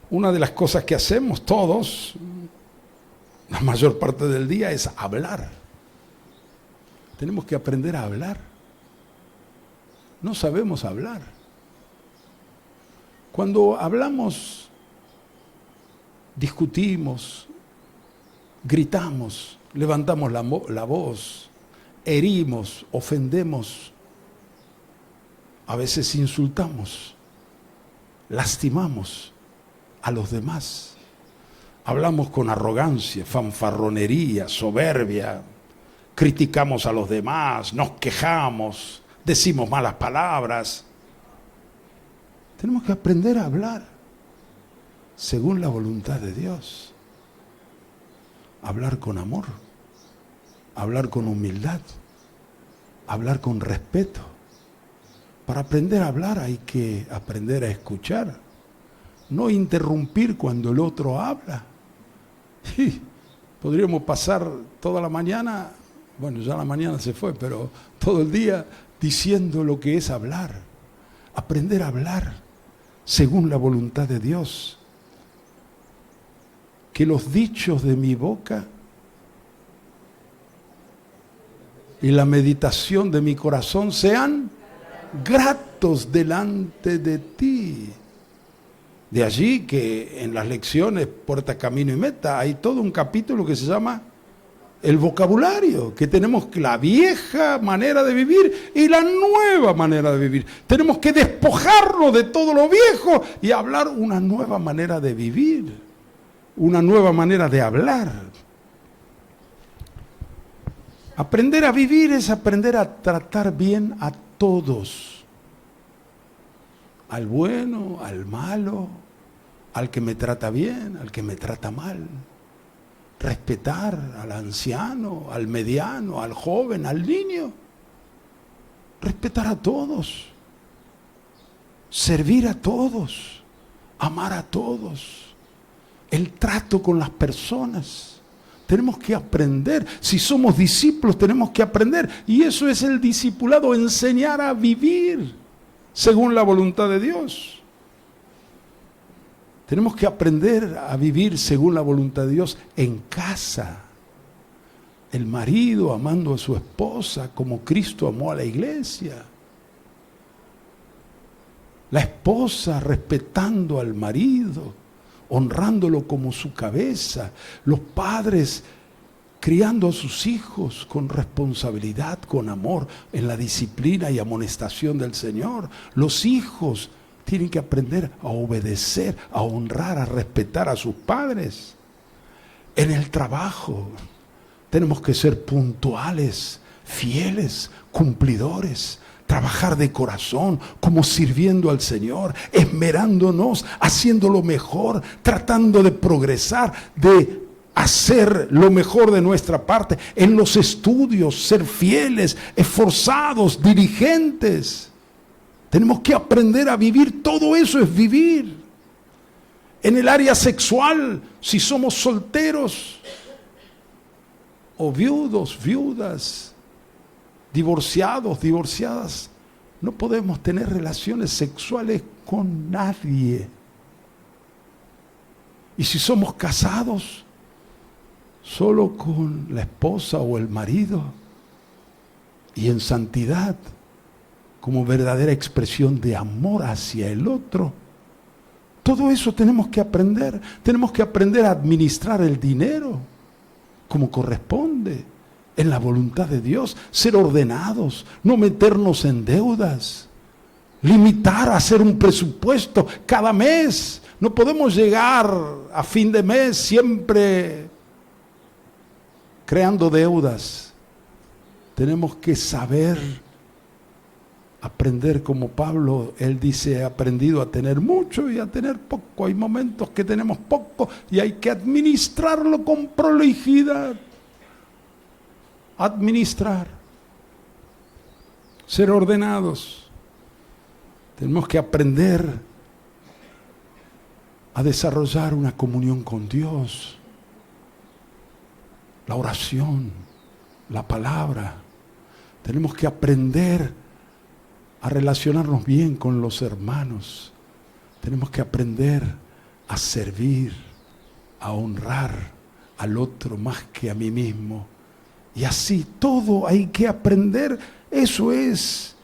Una de las cosas que hacemos todos, la mayor parte del día, es hablar. Tenemos que aprender a hablar. No sabemos hablar. Cuando hablamos discutimos, gritamos, levantamos la voz, herimos, ofendemos, a veces insultamos, lastimamos a los demás. Hablamos con arrogancia, fanfarronería, soberbia, criticamos a los demás, nos quejamos, decimos malas palabras. Tenemos que aprender a hablar según la voluntad de Dios. Hablar con amor, hablar con humildad, hablar con respeto. Para aprender a hablar hay que aprender a escuchar, no interrumpir cuando el otro habla. Sí, podríamos pasar toda la mañana, bueno, ya la mañana se fue, pero todo el día diciendo lo que es hablar. Aprender a hablar según la voluntad de Dios. Que los dichos de mi boca y la meditación de mi corazón sean gratos delante de ti. De allí que en las lecciones Puerta, Camino y Meta hay todo un capítulo que se llama el vocabulario, que tenemos la vieja manera de vivir y la nueva manera de vivir. Tenemos que despojarnos de todo lo viejo y hablar una nueva manera de vivir, una nueva manera de hablar. Aprender a vivir es aprender a tratar bien a todos. Al bueno, al malo, al que me trata bien, al que me trata mal. Respetar al anciano, al mediano, al joven, al niño. Respetar a todos. Servir a todos. Amar a todos. El trato con las personas. Tenemos que aprender. Si somos discípulos, tenemos que aprender. Y eso es el discipulado, enseñar a vivir según la voluntad de Dios. Tenemos que aprender a vivir según la voluntad de Dios en casa. El marido amando a su esposa como Cristo amó a la iglesia. La esposa respetando al marido, honrándolo como su cabeza. Los padres criando a sus hijos con responsabilidad, con amor, en la disciplina y amonestación del Señor. Los hijos tienen que aprender a obedecer, a honrar, a respetar a sus padres. En el trabajo tenemos que ser puntuales, fieles, cumplidores. Trabajar de corazón, como sirviendo al Señor, esmerándonos, haciendo lo mejor, tratando de progresar, de hacer lo mejor de nuestra parte. En los estudios, ser fieles, esforzados, diligentes. Tenemos que aprender a vivir, todo eso es vivir. En el área sexual, si somos solteros, o viudos, viudas, divorciados, divorciadas, no podemos tener relaciones sexuales con nadie. Y si somos casados, solo con la esposa o el marido, y en santidad, como verdadera expresión de amor hacia el otro. Todo eso tenemos que aprender. Tenemos que aprender a administrar el dinero como corresponde, en la voluntad de Dios, ser ordenados, no meternos en deudas, limitar a hacer un presupuesto cada mes. No podemos llegar a fin de mes siempre creando deudas. Tenemos que saber aprender como Pablo. Él dice, he aprendido a tener mucho y a tener poco. Hay momentos que tenemos poco y hay que administrarlo con prolijidad. Administrar, ser ordenados. Tenemos que aprender a desarrollar una comunión con Dios, la oración, la palabra. Tenemos que aprender a relacionarnos bien con los hermanos. Tenemos que aprender a servir, a honrar al otro más que a mí mismo. Y así todo hay que aprender. Eso es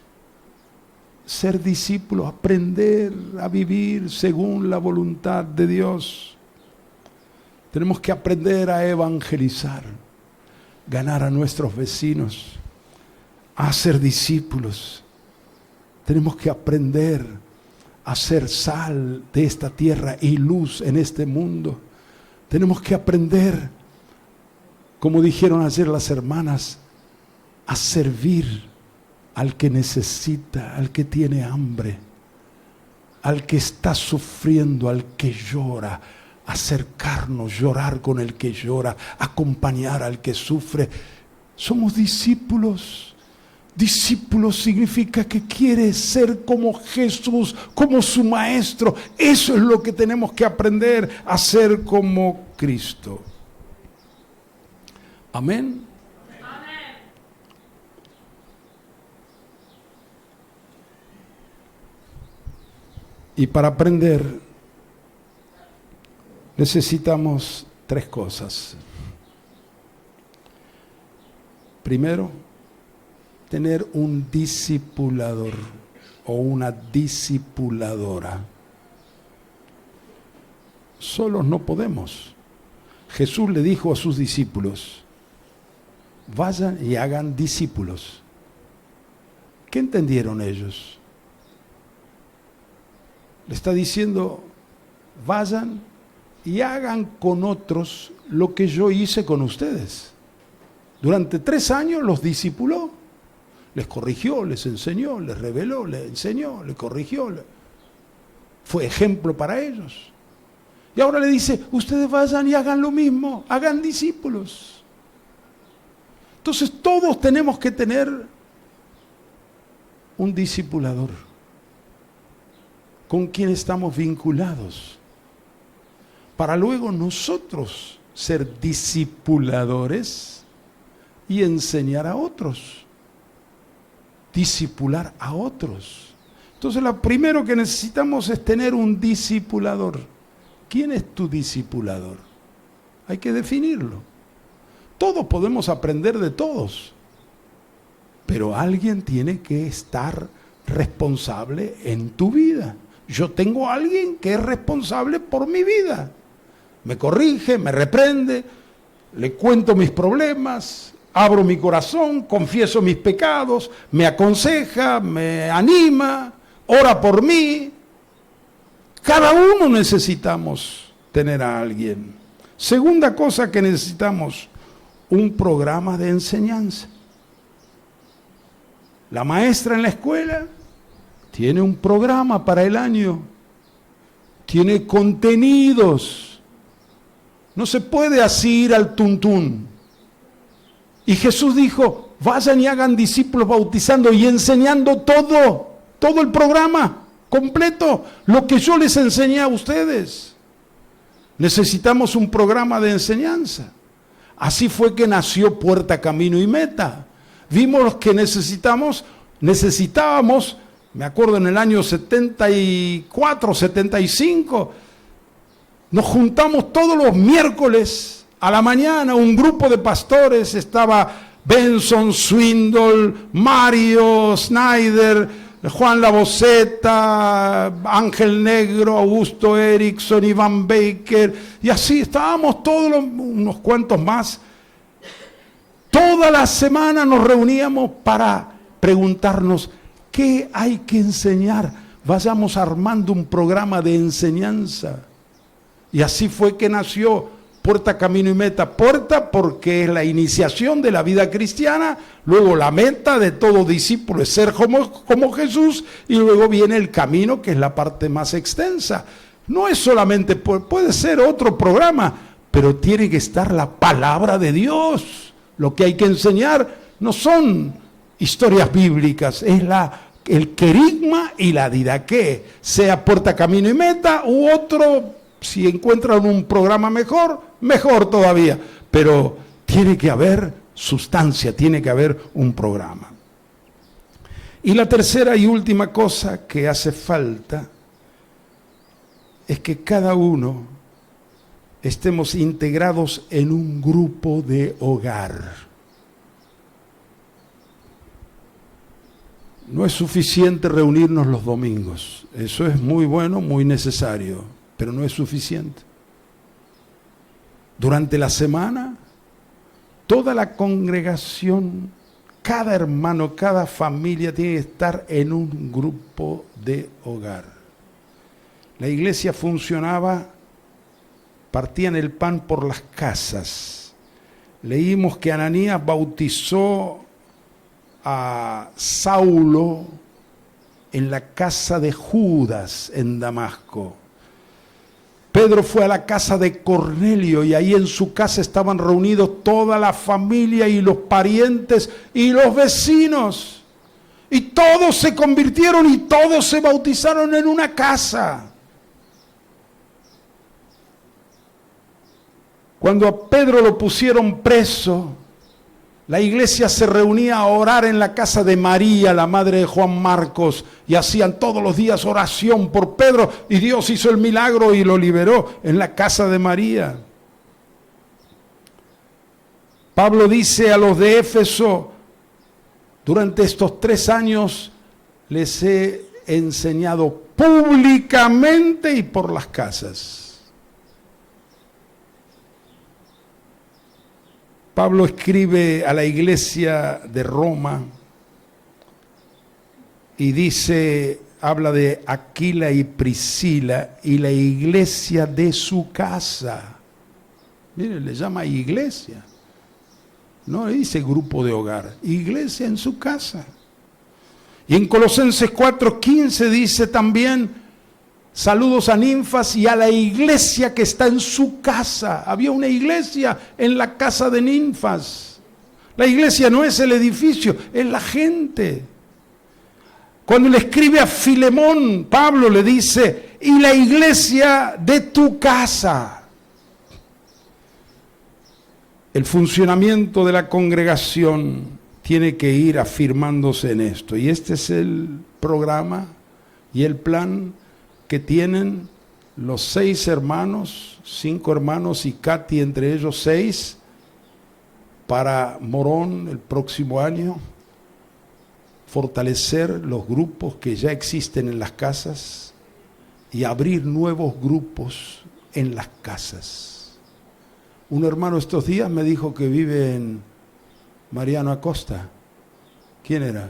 ser discípulo, aprender a vivir según la voluntad de Dios. Tenemos que aprender a evangelizar, ganar a nuestros vecinos, a ser discípulos. Tenemos que aprender a ser sal de esta tierra y luz en este mundo. Tenemos que aprender, como dijeron ayer las hermanas, a servir al que necesita, al que tiene hambre, al que está sufriendo, al que llora, acercarnos, llorar con el que llora, acompañar al que sufre. Somos discípulos. Discípulo significa que quiere ser como Jesús, como su maestro. Eso es lo que tenemos que aprender a ser como Cristo. Amén. Y para aprender necesitamos 3 cosas. Primero, tener un discipulador o una discipuladora. Solos no podemos. Jesús le dijo a sus discípulos, vayan y hagan discípulos. ¿Qué entendieron ellos? Le está diciendo, vayan y hagan con otros lo que yo hice con ustedes. Durante 3 años los discipuló, les corrigió, les enseñó, les reveló, les enseñó, les corrigió. Fue ejemplo para ellos. Y ahora le dice, ustedes vayan y hagan lo mismo, hagan discípulos. Entonces todos tenemos que tener un discipulador con quien estamos vinculados, para luego nosotros ser discipuladores y enseñar a otros, discipular a otros. Entonces lo primero que necesitamos es tener un discipulador. ¿Quién es tu discipulador? Hay que definirlo. Todos podemos aprender de todos, pero alguien tiene que estar responsable en tu vida. Yo tengo a alguien que es responsable por mi vida. Me corrige, me reprende, le cuento mis problemas, abro mi corazón, confieso mis pecados, me aconseja, me anima, ora por mí. Cada uno necesitamos tener a alguien. Segunda cosa que necesitamos, un programa de enseñanza. La maestra en la escuela tiene un programa para el año, tiene contenidos. No se puede así ir al tuntún. Y Jesús dijo, vayan y hagan discípulos bautizando y enseñando todo el programa completo, lo que yo les enseñé a ustedes. Necesitamos un programa de enseñanza. Así fue que nació Puerta, Camino y Meta. Vimos que necesitábamos, me acuerdo en el año 74, 75, nos juntamos todos los miércoles a la mañana, un grupo de pastores, estaba Benson, Swindoll, Mario, Snyder, Juan Laboceta, Ángel Negro, Augusto Erickson, Iván Baker, y así estábamos todos, unos cuantos más. Toda la semana nos reuníamos para preguntarnos, ¿qué hay que enseñar? Vayamos armando un programa de enseñanza. Y así fue que nació Puerta, Camino y Meta. Puerta porque es la iniciación de la vida cristiana, luego la meta de todo discípulo es ser como Jesús, y luego viene el camino, que es la parte más extensa. No es solamente, puede ser otro programa, pero tiene que estar la palabra de Dios. Lo que hay que enseñar no son historias bíblicas, es el querigma y la didaqué, sea Puerta, Camino y Meta u otro. Si encuentran un programa mejor todavía, pero tiene que haber sustancia, tiene que haber un programa. Y la tercera y última cosa que hace falta es que cada uno estemos integrados en un grupo de hogar. No es suficiente reunirnos los domingos, eso es muy bueno, muy necesario, pero no es suficiente. Durante la semana, toda la congregación, cada hermano, cada familia tiene que estar en un grupo de hogar. La iglesia funcionaba, partían el pan por las casas. Leímos que Ananías bautizó a Saulo en la casa de Judas en Damasco. Pedro fue a la casa de Cornelio y ahí en su casa estaban reunidos toda la familia y los parientes y los vecinos. Y todos se convirtieron y todos se bautizaron en una casa. Cuando a Pedro lo pusieron preso, la iglesia se reunía a orar en la casa de María, la madre de Juan Marcos, y hacían todos los días oración por Pedro, y Dios hizo el milagro y lo liberó en la casa de María. Pablo dice a los de Éfeso, durante estos 3 años les he enseñado públicamente y por las casas. Pablo escribe a la iglesia de Roma y dice, habla de Aquila y Priscila y la iglesia de su casa. Mire, le llama iglesia. No dice grupo de hogar, iglesia en su casa. Y en Colosenses 4:15 dice también, saludos a Ninfas y a la iglesia que está en su casa. Había una iglesia en la casa de Ninfas. La iglesia no es el edificio, es la gente. Cuando le escribe a Filemón, Pablo le dice, y la iglesia de tu casa. El funcionamiento de la congregación tiene que ir afirmándose en esto. Y este es el programa y el plan que tienen los 6 hermanos, 5 hermanos y Katy entre ellos 6, para Morón el próximo año, fortalecer los grupos que ya existen en las casas y abrir nuevos grupos en las casas. Un hermano estos días me dijo que vive en Mariano Acosta. ¿Quién era?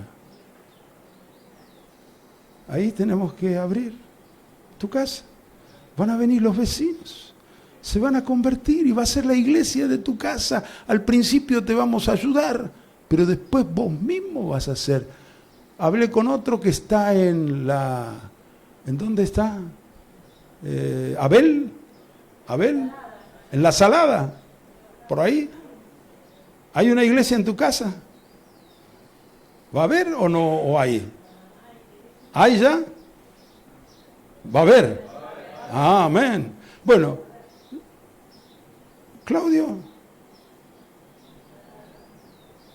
Ahí tenemos que abrir tu casa. Van a venir los vecinos, se van a convertir y va a ser la iglesia de tu casa. Al principio te vamos a ayudar, pero después vos mismo vas a hacer. Hablé con otro que está ¿en dónde está? Abel, en La Salada, por ahí. ¿Hay una iglesia en tu casa? ¿Va a haber o no o hay? ¿Hay ya? ¿Va a haber? Ah, amén. Bueno, Claudio,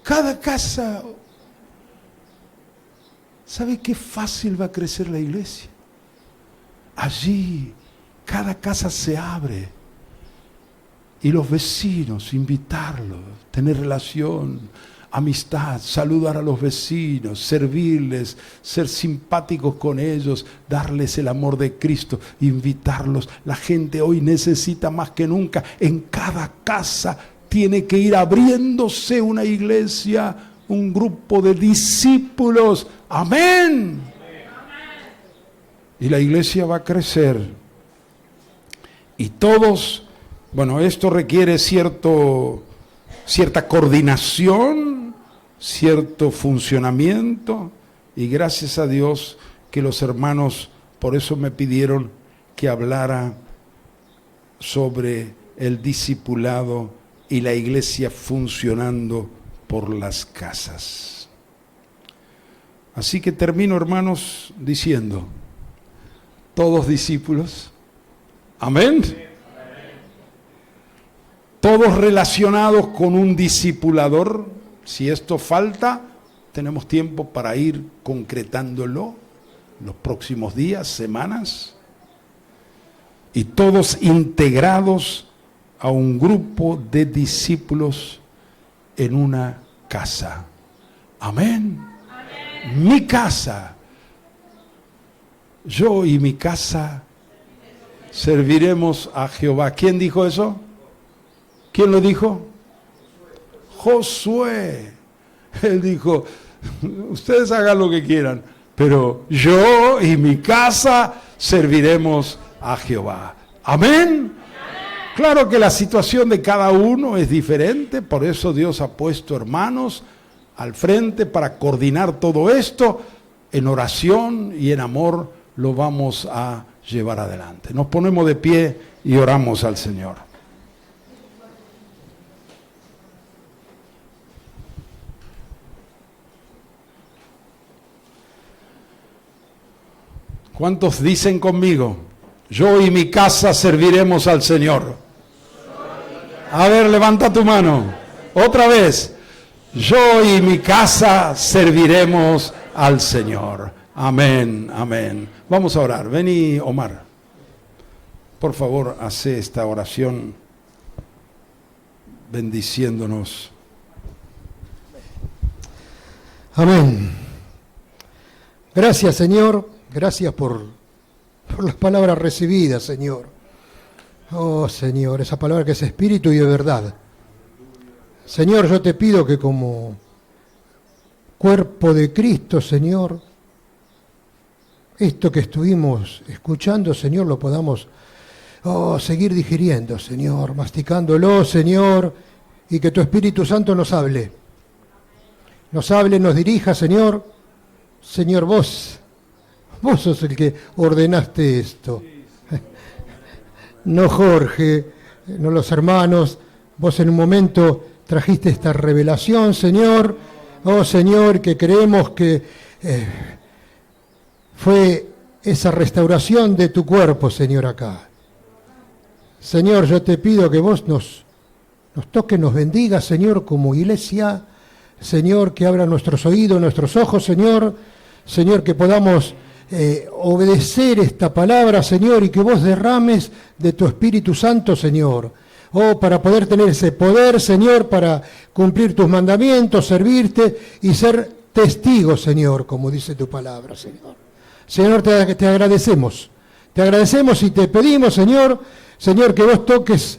cada casa, ¿sabe qué fácil va a crecer la iglesia? Allí, cada casa se abre. Y los vecinos, invitarlos, tener relación, amistad, saludar a los vecinos, servirles, ser simpáticos con ellos, darles el amor de Cristo, invitarlos. La gente hoy necesita más que nunca. En cada casa tiene que ir abriéndose una iglesia, un grupo de discípulos. ¡Amén! Y la iglesia va a crecer. Y todos, bueno, esto requiere cierta coordinación, cierto funcionamiento, y gracias a Dios que los hermanos por eso me pidieron que hablara sobre el discipulado y la iglesia funcionando por las casas. Así que termino, hermanos, diciendo, todos discípulos, amén. Todos relacionados con un discipulador. Si esto falta, tenemos tiempo para ir concretándolo los próximos días, semanas. Y todos integrados a un grupo de discípulos en una casa. Amén. Amén. Mi casa. Yo y mi casa serviremos a Jehová. ¿Quién dijo eso? ¿Quién lo dijo? Josué. Él dijo, ustedes hagan lo que quieran, pero yo y mi casa serviremos a Jehová. Amén. Claro que la situación de cada uno es diferente, por eso Dios ha puesto hermanos al frente para coordinar todo esto. En oración y en amor lo vamos a llevar adelante. Nos ponemos de pie y oramos al Señor. ¿Cuántos dicen conmigo? Yo y mi casa serviremos al Señor. A ver, levanta tu mano. Otra vez. Yo y mi casa serviremos al Señor. Amén, amén. Vamos a orar. Vení, Omar. Por favor, hace esta oración bendiciéndonos. Amén. Gracias, Señor. Gracias por las palabras recibidas, Señor. Oh, Señor, esa palabra que es espíritu y de verdad. Señor, yo te pido que como cuerpo de Cristo, Señor, esto que estuvimos escuchando, Señor, lo podamos seguir digiriendo, Señor, masticándolo, Señor, y que tu Espíritu Santo nos hable. Nos hable, nos dirija, Señor. Señor, vos sos el que ordenaste esto. No Jorge, no los hermanos. Vos en un momento trajiste esta revelación, Señor. Oh, Señor, que creemos que fue esa restauración de tu cuerpo, Señor, acá. Señor, yo te pido que vos nos toques, nos bendigas, Señor, como iglesia. Señor, que abra nuestros oídos, nuestros ojos, Señor. Señor, que podamos obedecer esta palabra, Señor, y que vos derrames de tu Espíritu Santo, Señor. Oh, para poder tener ese poder, Señor, para cumplir tus mandamientos, servirte y ser testigos, Señor, como dice tu palabra, Señor. Señor, te agradecemos. Te agradecemos y te pedimos, Señor, que vos toques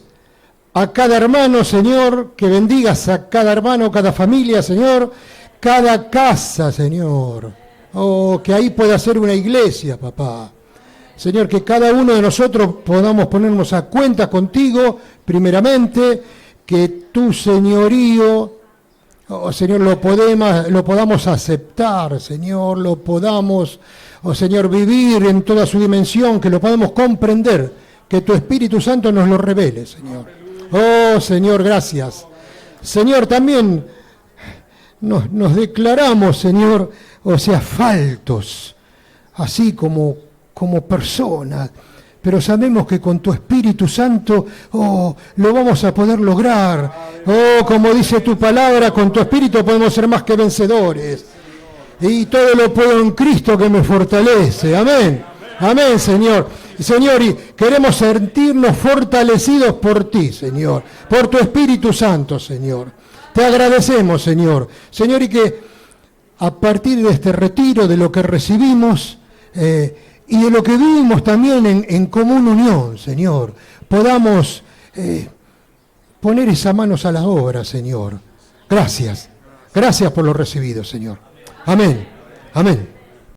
a cada hermano, Señor, que bendigas a cada hermano, cada familia, Señor, cada casa, Señor. Oh, que ahí pueda ser una iglesia, papá. Señor, que cada uno de nosotros podamos ponernos a cuenta contigo, primeramente, que tu señorío, oh, Señor, lo podamos aceptar, Señor, lo podamos, oh, Señor, vivir en toda su dimensión, que lo podamos comprender, que tu Espíritu Santo nos lo revele, Señor. Oh, Señor, gracias. Señor, también nos declaramos, Señor, o sea, faltos, así como personas, pero sabemos que con tu Espíritu Santo, lo vamos a poder lograr. Oh, como dice tu palabra, con tu Espíritu podemos ser más que vencedores. Y todo lo puedo en Cristo que me fortalece. Amén. Amén, Señor. Señor, y queremos sentirnos fortalecidos por ti, Señor, por tu Espíritu Santo, Señor. Te agradecemos, Señor. Señor, y que a partir de este retiro, de lo que recibimos y de lo que vivimos también en común unión, Señor, podamos poner esas manos a la obra, Señor. Gracias. Gracias por lo recibido, Señor. Amén. Amén.